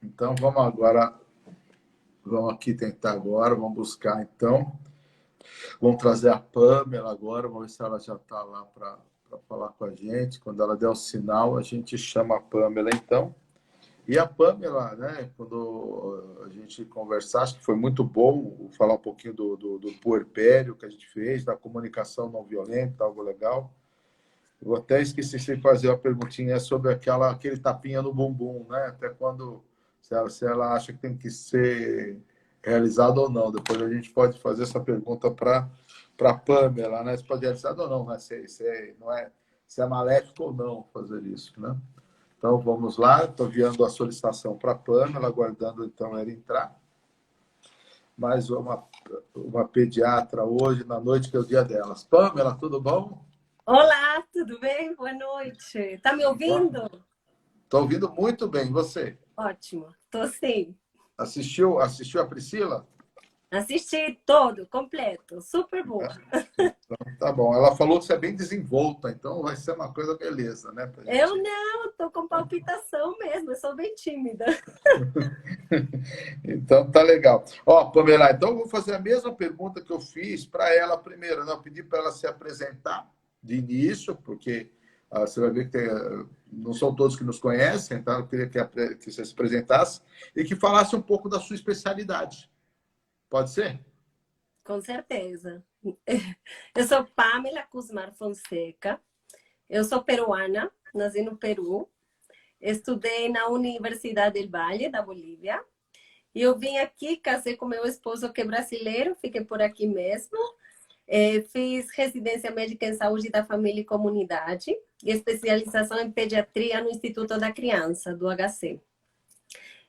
Então, vamos aqui tentar agora, vamos buscar então. Vamos trazer a Pamela agora, vamos ver se ela já está lá para falar com a gente. Quando ela der o sinal, a gente chama a Pamela então. E a Pamela, né, quando a gente conversar, acho que foi muito bom falar um pouquinho do puerpério que a gente fez, da comunicação não violenta, algo legal. Eu até esqueci de fazer uma perguntinha sobre aquele tapinha no bumbum, né? Até quando, se ela acha que tem que ser realizado ou não. Depois a gente pode fazer essa pergunta para a Pamela, né? Se pode ser realizado ou não, né? Se é maléfico ou não fazer isso, né? Então, vamos lá. Estou enviando a solicitação para a Pamela, aguardando, então, ela entrar. Mais uma pediatra hoje, na noite, que é o dia delas. Pamela, tudo bom? Olá, tudo bem? Boa noite. Tá me ouvindo? Estou ouvindo muito bem. E você? Ótimo. Tô sim. Assistiu a Priscila? Assisti todo, completo. Super boa. Então, tá bom. Ela falou que você é bem desenvolta, então vai ser uma coisa beleza, né? Eu não, tô com palpitação mesmo. Eu sou bem tímida. Então tá legal. Ó, Pamela, então eu vou fazer a mesma pergunta que eu fiz para ela primeiro, né? Eu pedi para ela se apresentar de início, porque você vai ver que não são todos que nos conhecem, então eu queria que você se apresentasse e que falasse um pouco da sua especialidade. Pode ser? Com certeza. Eu sou Pamela Cusmar Fonseca. Eu sou peruana, nasci no Peru. Estudei na Universidade del Valle, da Bolívia. E eu vim aqui, casei com meu esposo, que é brasileiro, fiquei por aqui mesmo. Fiz residência médica em saúde da família e comunidade e especialização em pediatria no Instituto da Criança, do HC.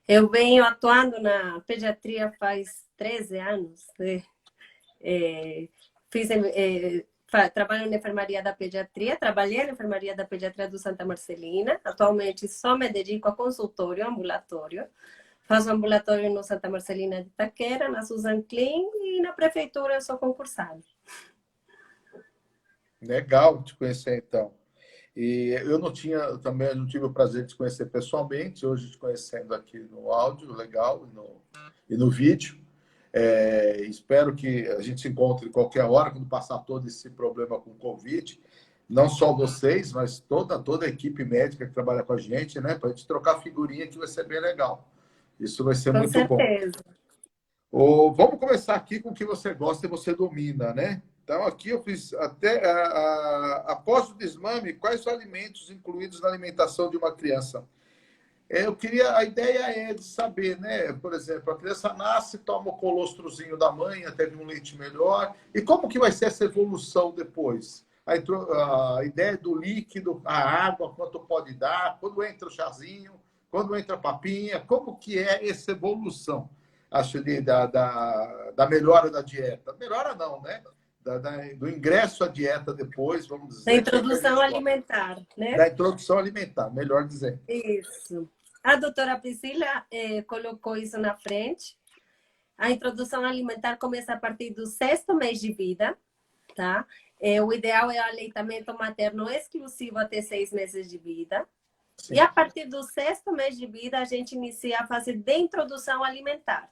Eu venho atuando na pediatria faz 13 anos. Trabalho na enfermaria da pediatria, trabalhei na enfermaria da pediatria do Santa Marcelina. Atualmente só me dedico a consultório, ambulatório. Faço ambulatório no Santa Marcelina de Itaquera, na Susan Klein e na prefeitura eu sou concursada. Legal te conhecer, então. E eu não tive o prazer de te conhecer pessoalmente, hoje te conhecendo aqui no áudio, legal, e no vídeo. Espero que a gente se encontre qualquer hora, quando passar todo esse problema com o Covid. Não só vocês, mas toda a equipe médica que trabalha com a gente, né? Para a gente trocar figurinha, que vai ser bem legal. Isso vai ser Com muito certeza. bom. Vamos começar aqui com o que você gosta e você domina, né? Então, aqui eu fiz até após o desmame, quais os alimentos incluídos na alimentação de uma criança? A ideia é de saber, né? Por exemplo, a criança nasce, toma o colostrozinho da mãe, até de um leite melhor. E como que vai ser essa evolução depois? A ideia do líquido, a água, quanto pode dar, quando entra o chazinho, quando entra a papinha, como que é essa evolução? Acho da melhora da dieta. Melhora não, né? Do ingresso à dieta depois, vamos dizer. Da introdução alimentar, né? Da introdução alimentar, melhor dizendo. Isso. A doutora Priscila colocou isso na frente. A introdução alimentar começa a partir do 6º mês de vida, tá? O ideal é o aleitamento materno exclusivo até 6 meses de vida. Sim. E a partir do 6º mês de vida, a gente inicia a fase de introdução alimentar.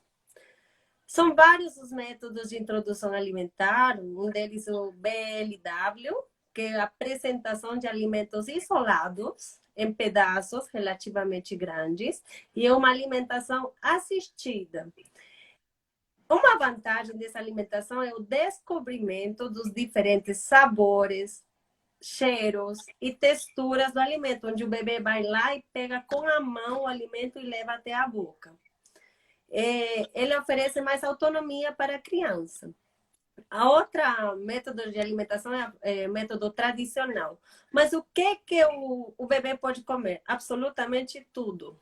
São vários os métodos de introdução alimentar, um deles o BLW, que é a apresentação de alimentos isolados em pedaços relativamente grandes, e é uma alimentação assistida. Uma vantagem dessa alimentação é o descobrimento dos diferentes sabores, cheiros e texturas do alimento, onde o bebê vai lá e pega com a mão o alimento e leva até a boca. Ele oferece mais autonomia para a criança. A outra método de alimentação é método tradicional. Mas o que o bebê pode comer? Absolutamente tudo.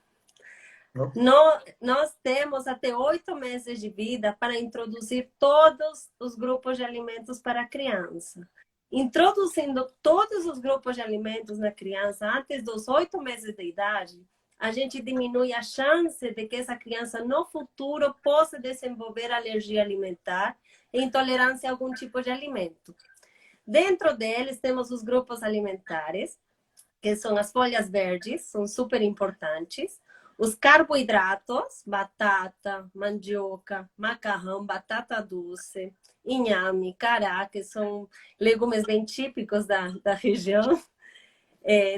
Nós temos até 8 meses de vida para introduzir todos os grupos de alimentos para a criança. Introduzindo todos os grupos de alimentos na criança antes dos 8 meses de idade, a gente diminui a chance de que essa criança no futuro possa desenvolver alergia alimentar e intolerância a algum tipo de alimento. Dentro deles temos os grupos alimentares, que são as folhas verdes, são super importantes. Os carboidratos, batata, mandioca, macarrão, batata doce, inhame, cará, que são legumes bem típicos da região.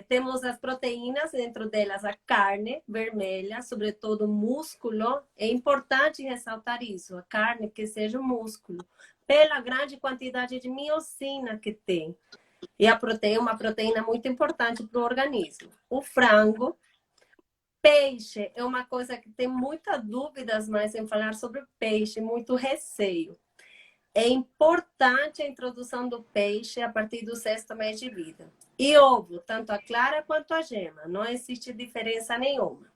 Temos as proteínas, dentro delas a carne vermelha, sobretudo músculo. É importante ressaltar isso, a carne que seja músculo, pela grande quantidade de miocina que tem. E a proteína é uma proteína muito importante para o organismo. O frango, peixe é uma coisa que tem muitas dúvidas mais em falar sobre peixe, muito receio. É importante a introdução do peixe a partir do 6º mês de vida. E ovo, tanto a clara quanto a gema. Não existe diferença nenhuma.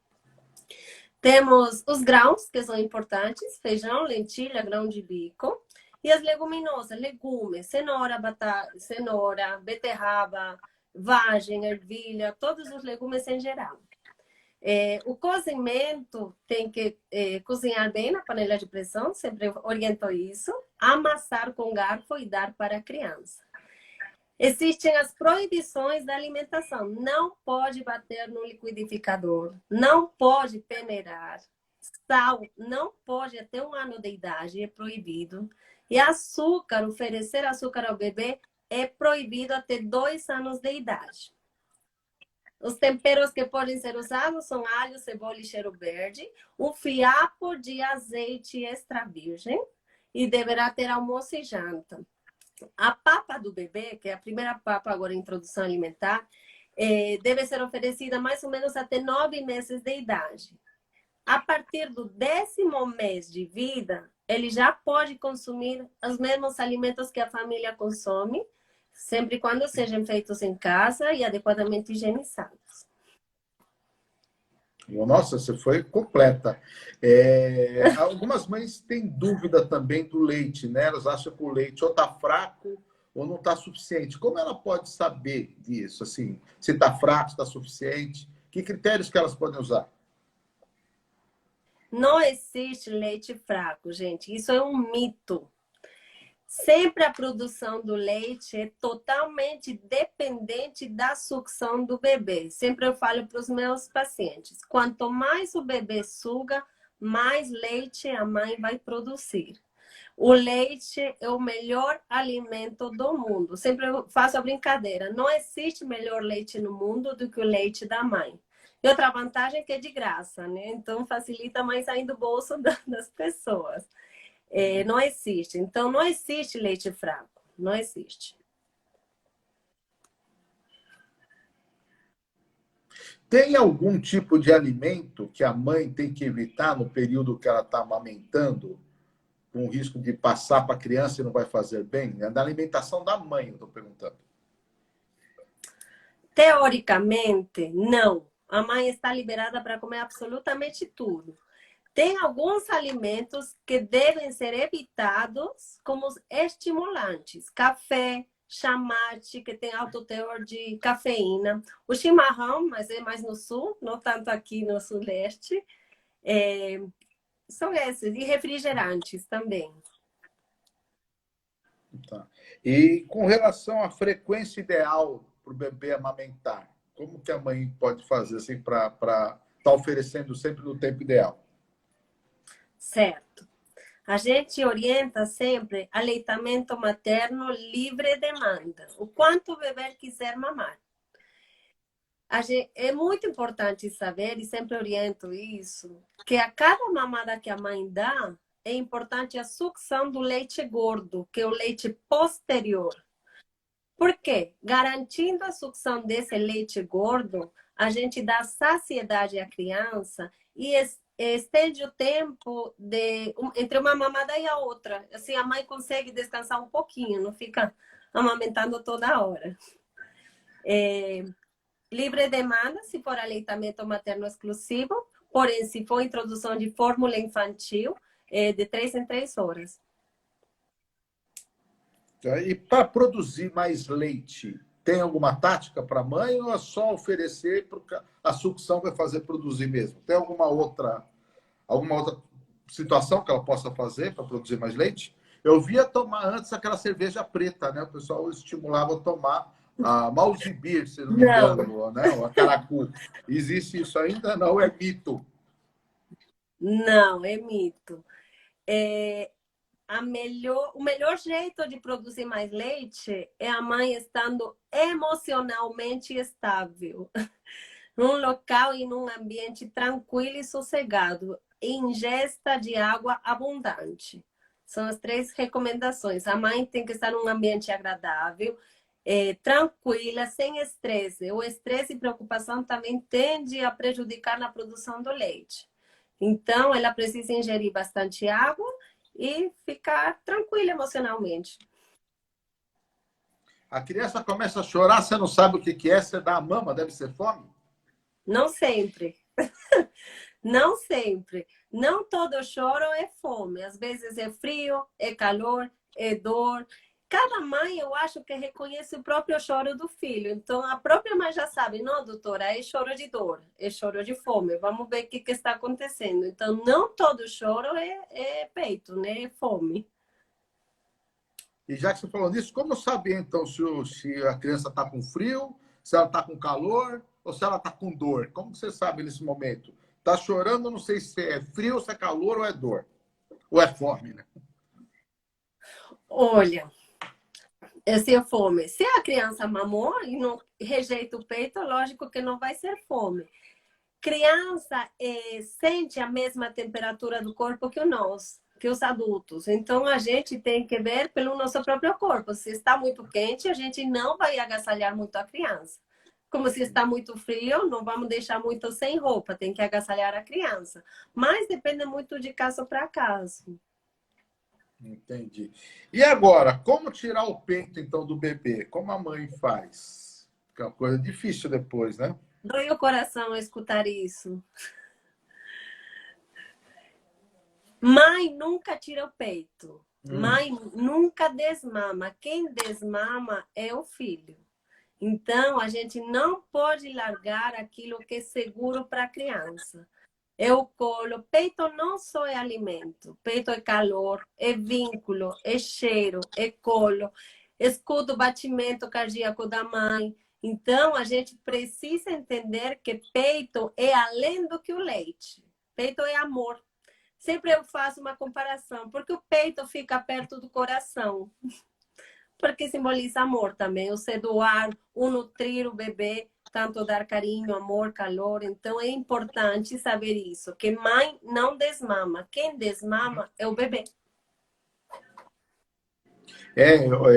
Temos os grãos, que são importantes. Feijão, lentilha, grão de bico. E as leguminosas, legumes, cenoura, batata, cenoura, beterraba, vagem, ervilha, todos os legumes em geral. O cozimento tem que cozinhar bem na panela de pressão, sempre oriento isso. Amassar com garfo e dar para a criança. Existem as proibições da alimentação. Não pode bater no liquidificador, não pode peneirar. Sal não pode até 1 ano de idade, é proibido. E açúcar, oferecer açúcar ao bebê é proibido até 2 anos de idade. Os temperos que podem ser usados são alho, cebola e cheiro verde, um fiapo de azeite extra virgem e deverá ter almoço e janta. A papa do bebê, que é a primeira papa agora em introdução alimentar, deve ser oferecida mais ou menos até 9 meses de idade. A partir do 10º mês de vida, ele já pode consumir os mesmos alimentos que a família consome, sempre e quando sejam feitos em casa e adequadamente higienizados. Nossa, você foi completa. Algumas mães têm dúvida também do leite, né? Elas acham que o leite ou está fraco ou não está suficiente. Como ela pode saber disso? Assim, se está fraco, se está suficiente? Que critérios que elas podem usar? Não existe leite fraco, gente. Isso é um mito. Sempre a produção do leite é totalmente dependente da sucção do bebê. Sempre eu falo para os meus pacientes, quanto mais o bebê suga, mais leite a mãe vai produzir. O leite é o melhor alimento do mundo. Sempre eu faço a brincadeira, não existe melhor leite no mundo do que o leite da mãe. E outra vantagem é que é de graça, né? Então facilita mais ainda o bolso das pessoas. Não existe. Então, não existe leite fraco. Não existe. Tem algum tipo de alimento que a mãe tem que evitar no período que ela está amamentando, com o risco de passar para a criança e não vai fazer bem? É da alimentação da mãe, eu estou perguntando. Teoricamente, não. A mãe está liberada para comer absolutamente tudo. Tem alguns alimentos que devem ser evitados como os estimulantes. Café, chamate, que tem alto teor de cafeína. O chimarrão, mas é mais no sul, não tanto aqui no sudeste. São esses. E refrigerantes também. Tá. E com relação à frequência ideal para o bebê amamentar, como que a mãe pode fazer assim, para estar oferecendo sempre no tempo ideal? Certo. A gente orienta sempre aleitamento materno livre demanda, o quanto o bebê quiser mamar. É muito importante saber, e sempre oriento isso, que a cada mamada que a mãe dá, é importante a sucção do leite gordo, que é o leite posterior. Por quê? Garantindo a sucção desse leite gordo, a gente dá saciedade à criança e estende o tempo entre uma mamada e a outra. Assim, a mãe consegue descansar um pouquinho, não fica amamentando toda hora. Livre demanda, se for aleitamento materno exclusivo, porém, se for introdução de fórmula infantil, de 3 em 3 horas. E para produzir mais leite, tem alguma tática para a mãe ou é só oferecer porque a sucção vai fazer produzir mesmo? Tem alguma outra situação que ela possa fazer para produzir mais leite? Eu via tomar antes aquela cerveja preta, né? O pessoal estimulava a tomar a mouse beer, se não me engano, né? Ou a caracu. Existe isso ainda? Não, é mito. Não, é mito. O melhor jeito de produzir mais leite é a mãe estando emocionalmente estável, num local e num ambiente tranquilo e sossegado, e ingesta de água abundante. São as 3 recomendações. A mãe tem que estar num ambiente agradável, tranquila, sem estresse. O estresse e preocupação também tende a prejudicar na produção do leite. Então, ela precisa ingerir bastante água e ficar tranquila emocionalmente. A criança começa a chorar, você não sabe o que é, você dá a mama, deve ser fome? Não sempre. Não sempre. Não todo choro é fome. Às vezes é frio, é calor, é dor. Cada mãe, eu acho que reconhece o próprio choro do filho. Então, a própria mãe já sabe, não, doutora, é choro de dor, é choro de fome. Vamos ver o que está acontecendo. Então, não todo choro é peito, né? É fome. E já que você falou nisso, como saber, então, se a criança está com frio, se ela está com calor ou se ela está com dor? Como você sabe nesse momento? Está chorando, não sei se é frio, se é calor ou é dor. Ou é fome, né? Olha, se é fome. Se a criança mamou e não rejeita o peito, lógico que não vai ser fome. Criança sente a mesma temperatura do corpo que nós, que os adultos. Então, a gente tem que ver pelo nosso próprio corpo. Se está muito quente, a gente não vai agasalhar muito a criança. Como se está muito frio, não vamos deixar muito sem roupa, tem que agasalhar a criança. Mas depende muito de caso para caso. Entendi. E agora, como tirar o peito, então, do bebê? Como a mãe faz? Que é uma coisa difícil depois, né? Dói o coração ao escutar isso. Mãe nunca tira o peito. Mãe nunca desmama. Quem desmama é o filho. Então, a gente não pode largar aquilo que é seguro para a criança. É o colo. Peito não só é alimento. Peito é calor, é vínculo, é cheiro, é colo. Escuta o batimento cardíaco da mãe. Então, a gente precisa entender que peito é além do que o leite. Peito é amor. Sempre eu faço uma comparação, porque o peito fica perto do coração. Porque simboliza amor também, o se doar, o nutrir o bebê, tanto dar carinho, amor, calor. Então, é importante saber isso, que mãe não desmama. Quem desmama é o bebê.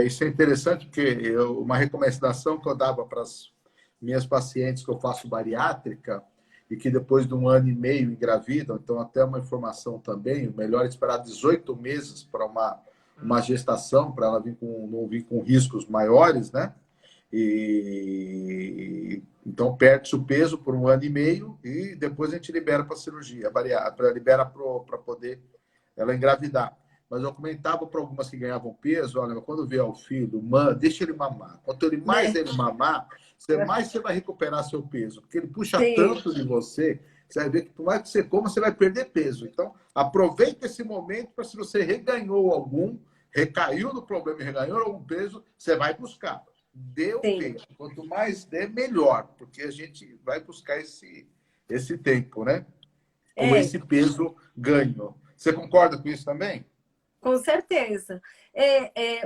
Isso é interessante, porque uma recomendação que eu dava para as minhas pacientes que eu faço bariátrica e que depois de 1 ano e meio engravidam, então até uma informação também, o melhor é esperar 18 meses para uma gestação, para ela não vir com riscos maiores, né? E então perde-se o peso por 1 ano e meio e depois a gente libera para a cirurgia, libera para poder ela engravidar. Mas eu comentava para algumas que ganhavam peso, olha, quando vier o filho, deixa ele mamar. Quanto ele mais ele mamar, mais você vai recuperar seu peso. Porque ele puxa tanto de você, você vai ver que por mais que você coma, você vai perder peso. Então, aproveita esse momento para se você reganhou algum, recaiu no problema e reganhou algum peso, você vai buscar. Dê o peito. Quanto mais der, melhor. Porque a gente vai buscar esse tempo, né? Com esse peso ganho. Você concorda com isso também? Com certeza.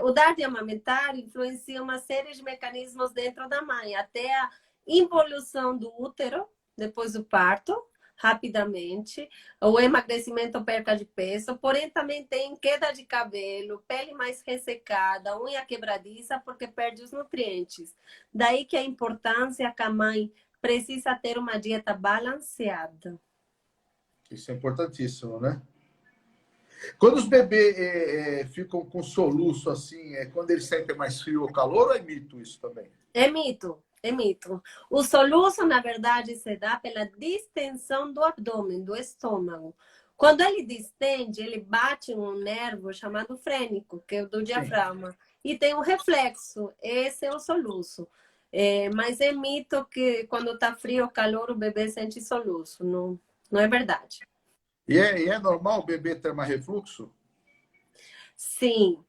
O dar de amamentar influencia uma série de mecanismos dentro da mãe, até a involução do útero, depois do parto, rapidamente, o emagrecimento ou perca de peso, porém também tem queda de cabelo, pele mais ressecada, unha quebradiça, porque perde os nutrientes. Daí que a importância que a mãe precisa ter uma dieta balanceada. Isso é importantíssimo, né? Quando os bebês ficam com soluço assim, é quando eles sentem mais frio ou calor, ou é mito isso também? É mito, é mito. O soluço, na verdade, se dá pela distensão do abdômen, do estômago. Quando ele distende, ele bate um nervo chamado frênico, que é o do Sim. diafragma, e tem um reflexo. Esse é o soluço. Mas é mito que quando está frio ou calor, o bebê sente soluço. Não, não é verdade. E é normal o bebê ter mais refluxo? Sim.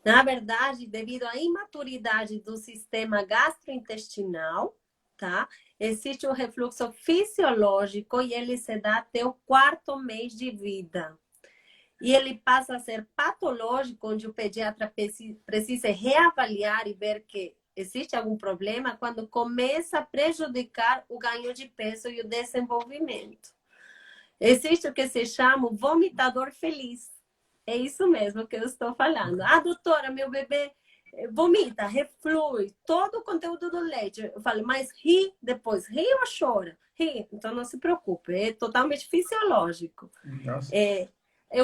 Na verdade, devido à imaturidade do sistema gastrointestinal, tá? Existe um refluxo fisiológico e ele se dá até o 4º mês de vida. E ele passa a ser patológico, onde o pediatra precisa reavaliar e ver que existe algum problema quando começa a prejudicar o ganho de peso e o desenvolvimento. Existe o que se chama o vomitador feliz. É isso mesmo que eu estou falando. Ah, doutora, meu bebê vomita, reflui, todo o conteúdo do leite. Eu falo, mas ri depois, ri ou chora? Ri, então não se preocupe, é totalmente fisiológico. Nossa.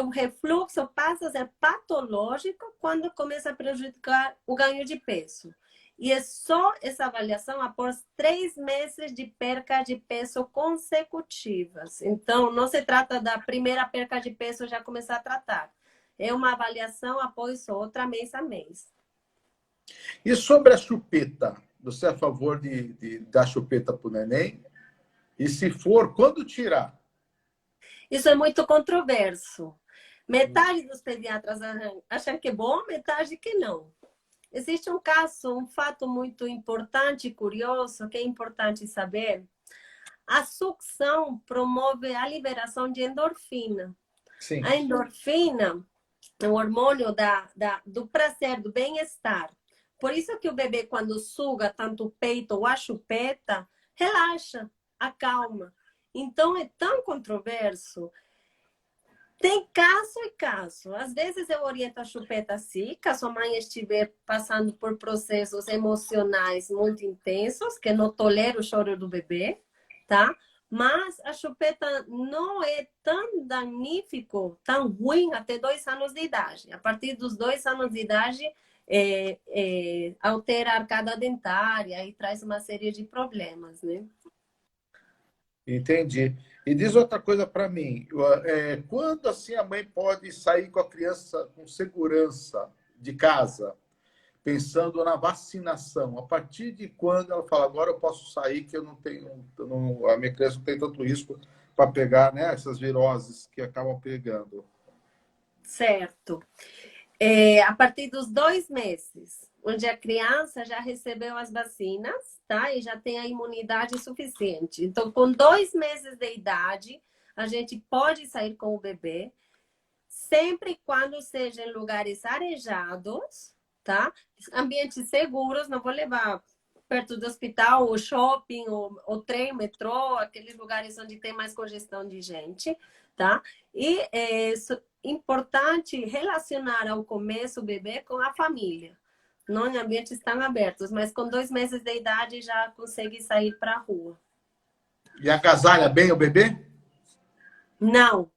O refluxo passa a ser patológico quando começa a prejudicar o ganho de peso. E é só essa avaliação após 3 meses de perca de peso consecutivas. Então, não se trata da primeira perca de peso já começar a tratar. É uma avaliação após outra, mês a mês. E sobre a chupeta? Você é a favor de dar chupeta para o neném? E se for, quando tirar? Isso é muito controverso. Metade dos pediatras acham que é bom, metade que não. Existe um caso, um fato muito importante e curioso, que é importante saber. A sucção promove a liberação de endorfina. Sim. A endorfina é o hormônio do prazer, do bem-estar. Por isso que o bebê, quando suga tanto o peito ou a chupeta, relaxa, acalma. Então, é tão controverso. Tem caso e caso. Às vezes eu oriento a chupeta assim, caso a mãe estiver passando por processos emocionais muito intensos, que não tolera o choro do bebê, tá? Mas a chupeta não é tão danífico, tão ruim até 2 anos de idade. A partir dos 2 anos de idade, altera a arcada dentária e traz uma série de problemas, né? Entendi. E diz outra coisa para mim. Quando assim a mãe pode sair com a criança com segurança de casa, pensando na vacinação? A partir de quando ela fala, agora eu posso sair, que eu não tenho, a minha criança não tem tanto risco para pegar, né, essas viroses que acabam pegando? Certo. A partir dos 2 meses, onde a criança já recebeu as vacinas, tá? E já tem a imunidade suficiente. Então, com 2 meses de idade, a gente pode sair com o bebê, sempre e quando seja em lugares arejados, tá? Ambientes seguros, não vou levar perto do hospital, ou shopping, ou trem, metrô, aqueles lugares onde tem mais congestão de gente, tá? E importante relacionar ao começo o bebê com a família, não em ambientes tão abertos, mas com 2 meses de idade já consegue sair para a rua. E agasalha bem o bebê? Não.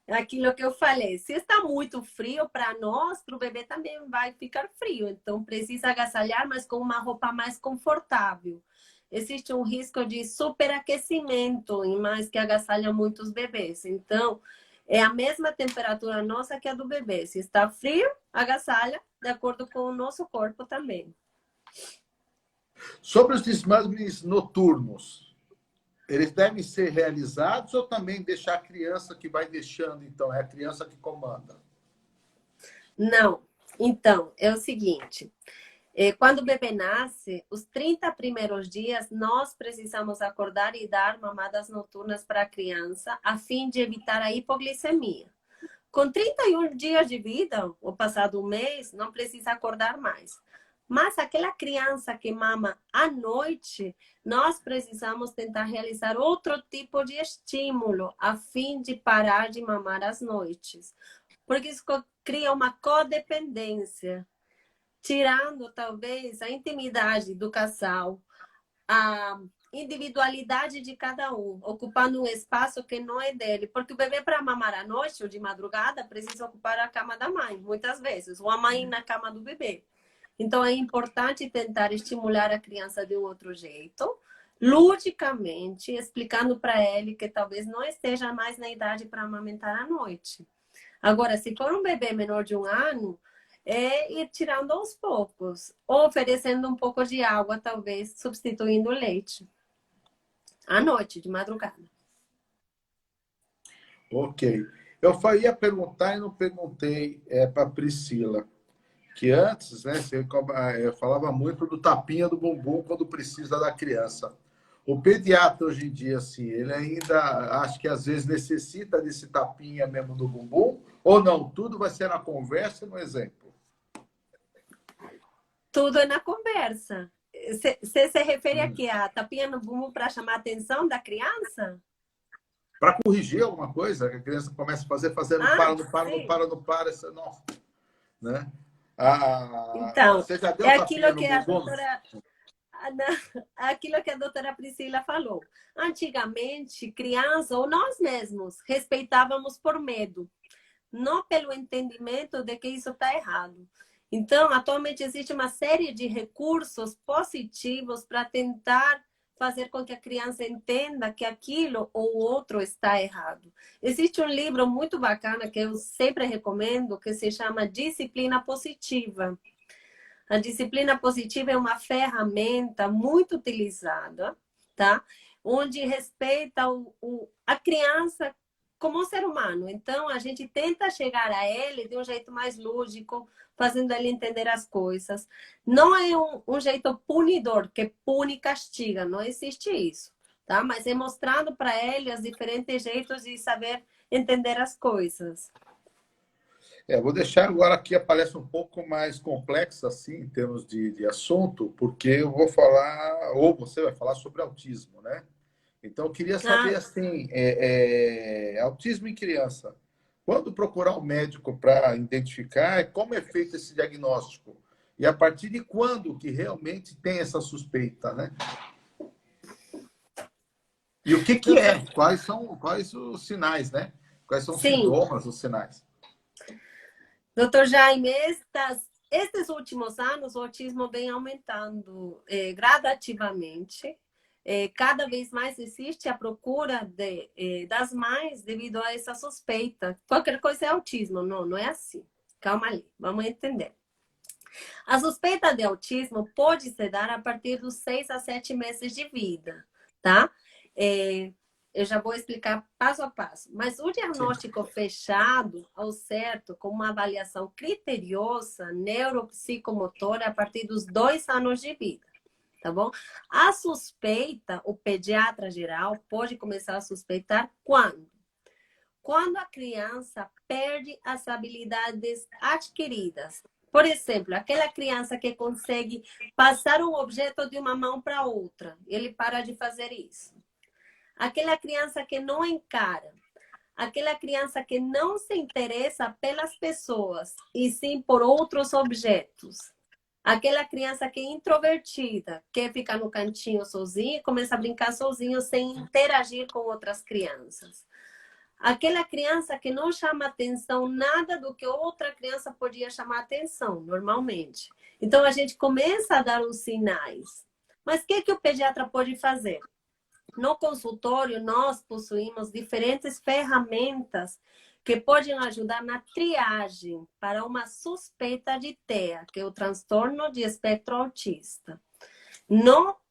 Aquilo que eu falei, se está muito frio para nós, para o bebê também vai ficar frio. Então, precisa agasalhar, mas com uma roupa mais confortável. Existe um risco de superaquecimento em mães que agasalham muitos bebês. Então, é a mesma temperatura nossa que a do bebê. Se está frio, agasalha, de acordo com o nosso corpo também. Sobre os desmames noturnos, eles devem ser realizados ou também deixar a criança que vai deixando, então? É a criança que comanda? Não. Então, é o seguinte. Quando o bebê nasce, os 30 primeiros dias, nós precisamos acordar e dar mamadas noturnas para a criança, a fim de evitar a hipoglicemia. Com 31 dias de vida, ou passado um mês, não precisa acordar mais. Mas aquela criança que mama à noite, nós precisamos tentar realizar outro tipo de estímulo a fim de parar de mamar às noites. Porque isso cria uma codependência, tirando talvez a intimidade do casal, a individualidade de cada um, ocupando um espaço que não é dele. Porque o bebê, para mamar à noite ou de madrugada, precisa ocupar a cama da mãe, muitas vezes, ou a mãe na cama do bebê. Então, é importante tentar estimular a criança de um outro jeito, ludicamente, explicando para ele que talvez não esteja mais na idade para amamentar à noite. Agora, se for um bebê menor de 1 ano, é ir tirando aos poucos, ou oferecendo um pouco de água, talvez substituindo o leite. À noite, de madrugada. Ok. Eu ia perguntar e não perguntei para Priscila. Que antes, né, você falava muito do tapinha do bumbum quando precisa da criança. O pediatra hoje em dia, assim, ele ainda acho que às vezes necessita desse tapinha mesmo do bumbum, ou não? Tudo vai ser na conversa e no exemplo. Tudo é na conversa. Você se refere aqui a tapinha no bumbum para chamar a atenção da criança? Para corrigir alguma coisa, que a criança começa a fazer, não para, isso não, né? Então, você já deu é tapinha aquilo no que a bumbum? doutora, aquilo que a doutora Priscila falou. Antigamente, criança ou nós mesmos respeitávamos por medo, não pelo entendimento de que isso está errado. Então, atualmente existe uma série de recursos positivos para tentar fazer com que a criança entenda que aquilo ou outro está errado. Existe um livro muito bacana que eu sempre recomendo, que se chama Disciplina Positiva. A disciplina positiva é uma ferramenta muito utilizada, tá? Onde respeita a criança como um ser humano. Então, a gente tenta chegar a ele de um jeito mais lúdico, fazendo ele entender as coisas. Não é um jeito punidor, que pune e castiga, não existe isso, tá? Mas é mostrando para ele os diferentes jeitos de saber entender as coisas. Vou deixar agora aqui a palestra um pouco mais complexa, assim, em termos de assunto, porque eu vou falar, ou você vai falar sobre autismo, né? Então, eu queria saber, assim, autismo em criança. Quando procurar um médico para identificar, como é feito esse diagnóstico? E a partir de quando que realmente tem essa suspeita, né? E o que é? Quais os sinais, né? Quais são os sintomas, os sinais? Doutor Jaime, estes últimos anos, o autismo vem aumentando gradativamente. Cada vez mais existe a procura das mães devido a essa suspeita. Qualquer coisa é autismo. Não, não é assim. Calma ali, vamos entender. A suspeita de autismo pode se dar a partir dos 6 a 7 meses de vida, tá? Eu já vou explicar passo a passo. Mas o diagnóstico fechado, ao certo, com uma avaliação criteriosa, neuropsicomotora, a partir dos 2 anos de vida, tá bom? A suspeita, o pediatra geral pode começar a suspeitar quando? Quando a criança perde as habilidades adquiridas. Por exemplo, aquela criança que consegue passar um objeto de uma mão para outra, ele para de fazer isso. Aquela criança que não encara, aquela criança que não se interessa pelas pessoas, e sim por outros objetos. Aquela criança que é introvertida, quer ficar no cantinho sozinha e começa a brincar sozinho sem interagir com outras crianças. Aquela criança que não chama atenção nada do que outra criança podia chamar atenção, normalmente. Então, a gente começa a dar os sinais. Mas o que o pediatra pode fazer? No consultório, nós possuímos diferentes ferramentas que podem ajudar na triagem para uma suspeita de TEA, que é o transtorno de espectro autista.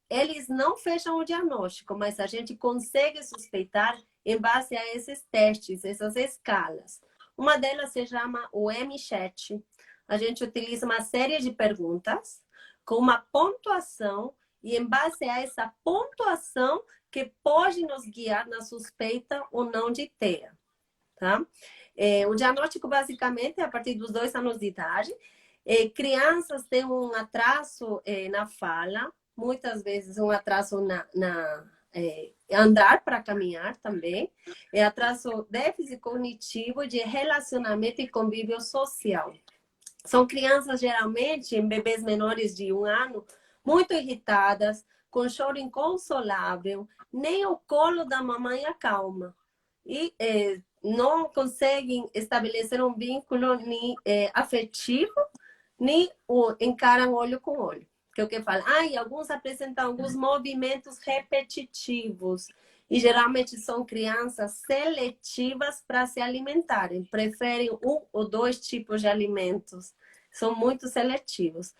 Eles não fecham o diagnóstico, mas a gente consegue suspeitar em base a esses testes, essas escalas. Uma delas se chama o M-Chat. A gente utiliza uma série de perguntas com uma pontuação e em base a essa pontuação que pode nos guiar na suspeita ou não de TEA, tá? O diagnóstico, basicamente, é a partir dos 2 anos de idade. Crianças têm um atraso na fala, muitas vezes um atraso andar para caminhar também, atraso déficit cognitivo de relacionamento e convívio social. São crianças, geralmente, em bebês menores de 1 ano, muito irritadas, com choro inconsolável, nem o colo da mamãe acalma. E não conseguem estabelecer um vínculo nem afetivo, nem encaram olho com olho. Que é o que fala. E alguns apresentam alguns movimentos repetitivos. E geralmente são crianças seletivas para se alimentarem. Preferem 1 ou 2 tipos de alimentos. São muito seletivos.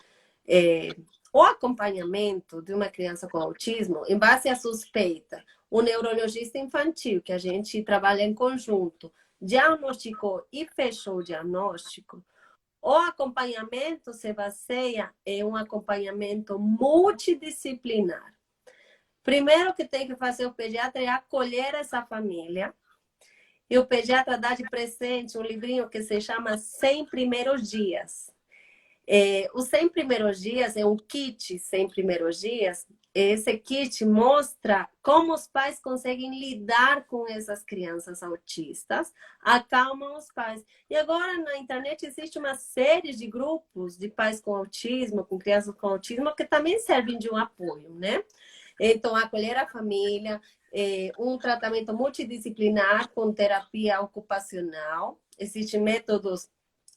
O acompanhamento de uma criança com autismo, em base à suspeita, o neurologista infantil, que a gente trabalha em conjunto, diagnosticou e fechou o diagnóstico, o acompanhamento se baseia em um acompanhamento multidisciplinar. Primeiro que tem que fazer o pediatra é acolher essa família. E o pediatra dá de presente um livrinho que se chama 100 Primeiros Dias. Os 100 Primeiros Dias é um kit 100 Primeiros Dias. Esse kit mostra como os pais conseguem lidar com essas crianças autistas, acalmam os pais. E agora na internet existe uma série de grupos de pais com autismo, com crianças com autismo, que também servem de um apoio, né? Então, acolher a família, um tratamento multidisciplinar com terapia ocupacional. Existem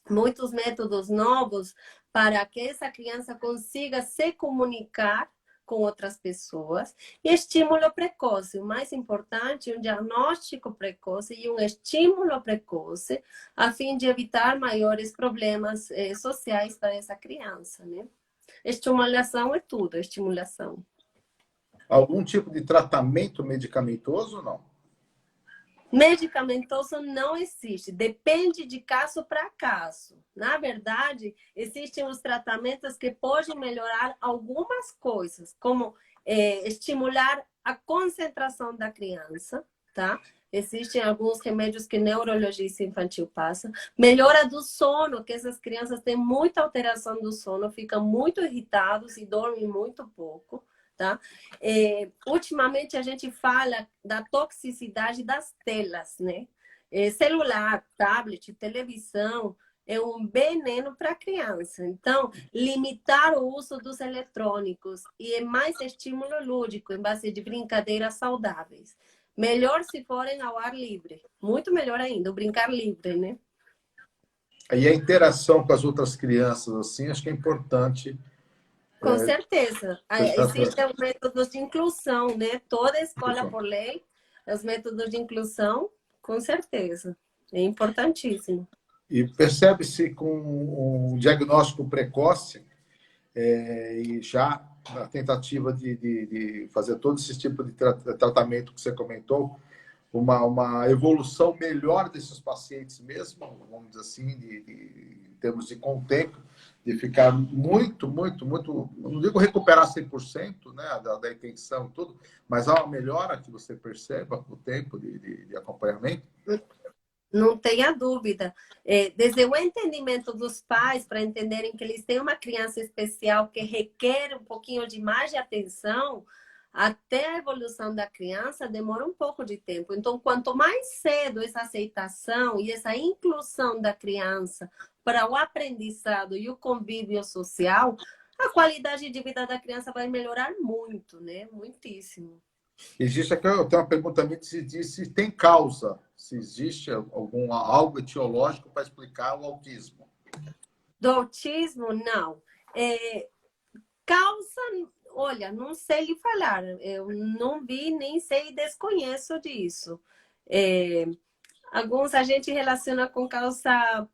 muitos métodos novos para que essa criança consiga se comunicar com outras pessoas. E estímulo precoce, o mais importante, um diagnóstico precoce e um estímulo precoce, a fim de evitar maiores problemas sociais para essa criança, né? Estimulação é tudo, estimulação. Algum tipo de tratamento medicamentoso ou não? Medicamentoso não existe, depende de caso para caso. Na verdade, existem os tratamentos que podem melhorar algumas coisas, como estimular a concentração da criança, tá? Existem alguns remédios que neurologista infantil passa. Melhora do sono, que essas crianças têm muita alteração do sono, ficam muito irritados e dormem muito pouco. Tá? Ultimamente a gente fala da toxicidade das telas, né? Celular, tablet, televisão é um veneno para a criança. Então, limitar o uso dos eletrônicos e mais estímulo lúdico em base de brincadeiras saudáveis. Melhor se forem ao ar livre. Muito melhor ainda, o brincar livre, né? E a interação com as outras crianças, assim, acho que é importante. Com certeza. Existem os métodos de inclusão, né? Toda escola, por lei, os métodos de inclusão, com certeza. É importantíssimo. E percebe-se com um diagnóstico precoce e já na tentativa de fazer todo esse tipo de tratamento que você comentou, uma evolução melhor desses pacientes mesmo, vamos dizer assim, em termos de contexto, de ficar muito, não digo recuperar 100%, né, da intenção e tudo, mas há uma melhora que você perceba com o tempo de acompanhamento? Não tenha dúvida. Desde o entendimento dos pais, para entenderem que eles têm uma criança especial que requer um pouquinho de mais de atenção, até a evolução da criança demora um pouco de tempo. Então, quanto mais cedo essa aceitação e essa inclusão da criança para o aprendizado e o convívio social, a qualidade de vida da criança vai melhorar muito, né? Muitíssimo. Existe aqui, eu tenho uma pergunta também que se diz se tem causa, se existe algo etiológico para explicar o autismo. Do autismo, não. Causa, olha, não sei lhe falar. Eu não vi, nem sei, desconheço disso. Alguns a gente relaciona com causa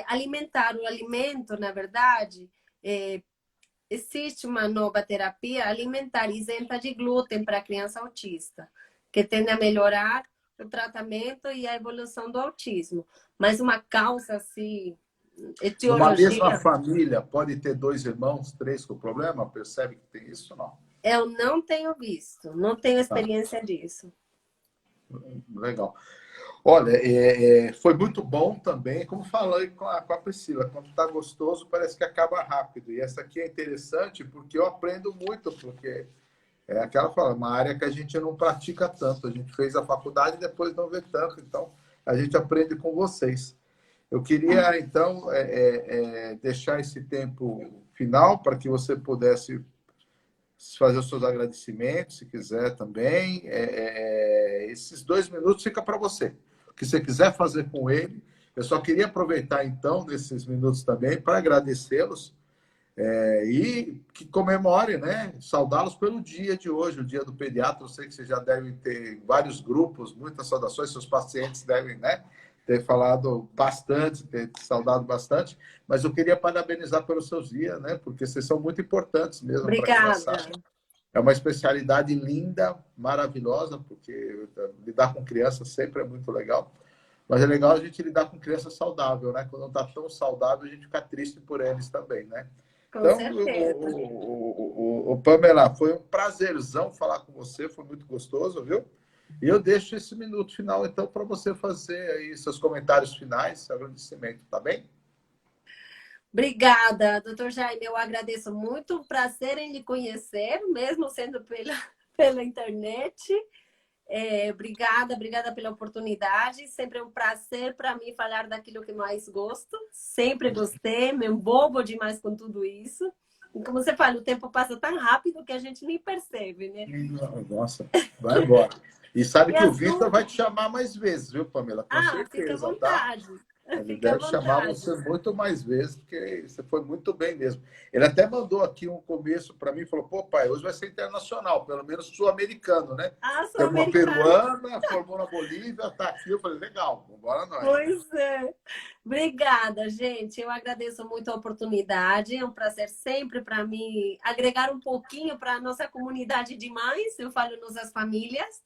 alimentar. O alimento, na verdade, existe uma nova terapia alimentar isenta de glúten para criança autista, que tende a melhorar o tratamento e a evolução do autismo. Mas uma causa, assim, etiologia... Uma mesma família pode ter 2 irmãos, 3 com problema? Percebe que tem isso ou não? Eu não tenho visto, não tenho experiência disso. Legal. Olha, foi muito bom também, como falei com a Priscila, quando está gostoso parece que acaba rápido. E essa aqui é interessante porque eu aprendo muito, porque é aquela fala, uma área que a gente não pratica tanto. A gente fez a faculdade e depois não vê tanto, então a gente aprende com vocês. Eu queria, então, deixar esse tempo final para que você pudesse fazer os seus agradecimentos, se quiser também. Esses 2 minutos fica para você. O que você quiser fazer com ele. Eu só queria aproveitar, então, nesses minutos também, para agradecê-los e que comemore, né? Saudá-los pelo dia de hoje, o dia do pediatra. Eu sei que vocês já devem ter vários grupos, muitas saudações, seus pacientes devem, né, ter falado bastante, ter saudado bastante, mas eu queria parabenizar pelos seus dias, né? Porque vocês são muito importantes mesmo para a criançada. Obrigada. É uma especialidade linda, maravilhosa, porque lidar com criança sempre é muito legal. Mas é legal a gente lidar com criança saudável, né? Quando não está tão saudável, a gente fica triste por eles também, né? Com Então, certeza. Pamela, foi um prazerzão falar com você, foi muito gostoso, viu? E eu deixo esse minuto final, então, para você fazer aí seus comentários finais, seu agradecimento, tá bem? Obrigada, doutor Jaime. Eu agradeço muito. Um prazer em lhe conhecer, mesmo sendo pela internet. Obrigada pela oportunidade. Sempre é um prazer para mim falar daquilo que mais gosto. Sempre gostei, me envolvo demais com tudo isso. E como você fala, o tempo passa tão rápido que a gente nem percebe, né? Nossa, vai embora. E sabe que o assunto... Vitor vai te chamar mais vezes, viu, Pamela? Com certeza, fica à tá? vontade. Ele Fica à deve chamar vontade. você muito mais vezes, porque você foi muito bem mesmo. Ele até mandou aqui um começo para mim, falou, pô, pai, hoje vai ser internacional, pelo menos sul-americano, né? Sou Tem uma americana. peruana, formou na Bolívia, tá aqui. Eu falei, legal, vamos embora nós. Pois é. Obrigada, gente. Eu agradeço muito a oportunidade. É um prazer sempre para mim agregar um pouquinho para a nossa comunidade de mães. Eu falo nossas famílias.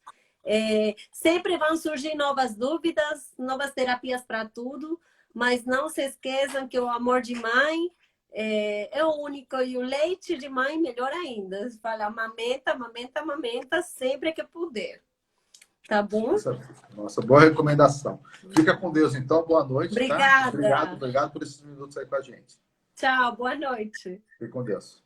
Sempre vão surgir novas dúvidas, novas terapias para tudo, mas não se esqueçam que o amor de mãe é o único, e o leite de mãe melhor ainda. Fala, amamenta sempre que puder. Tá bom? Nossa, boa recomendação. Fica com Deus, então. Boa noite. Obrigada. Tá? Obrigado por esses minutos aí com a gente. Tchau, boa noite. Fique com Deus.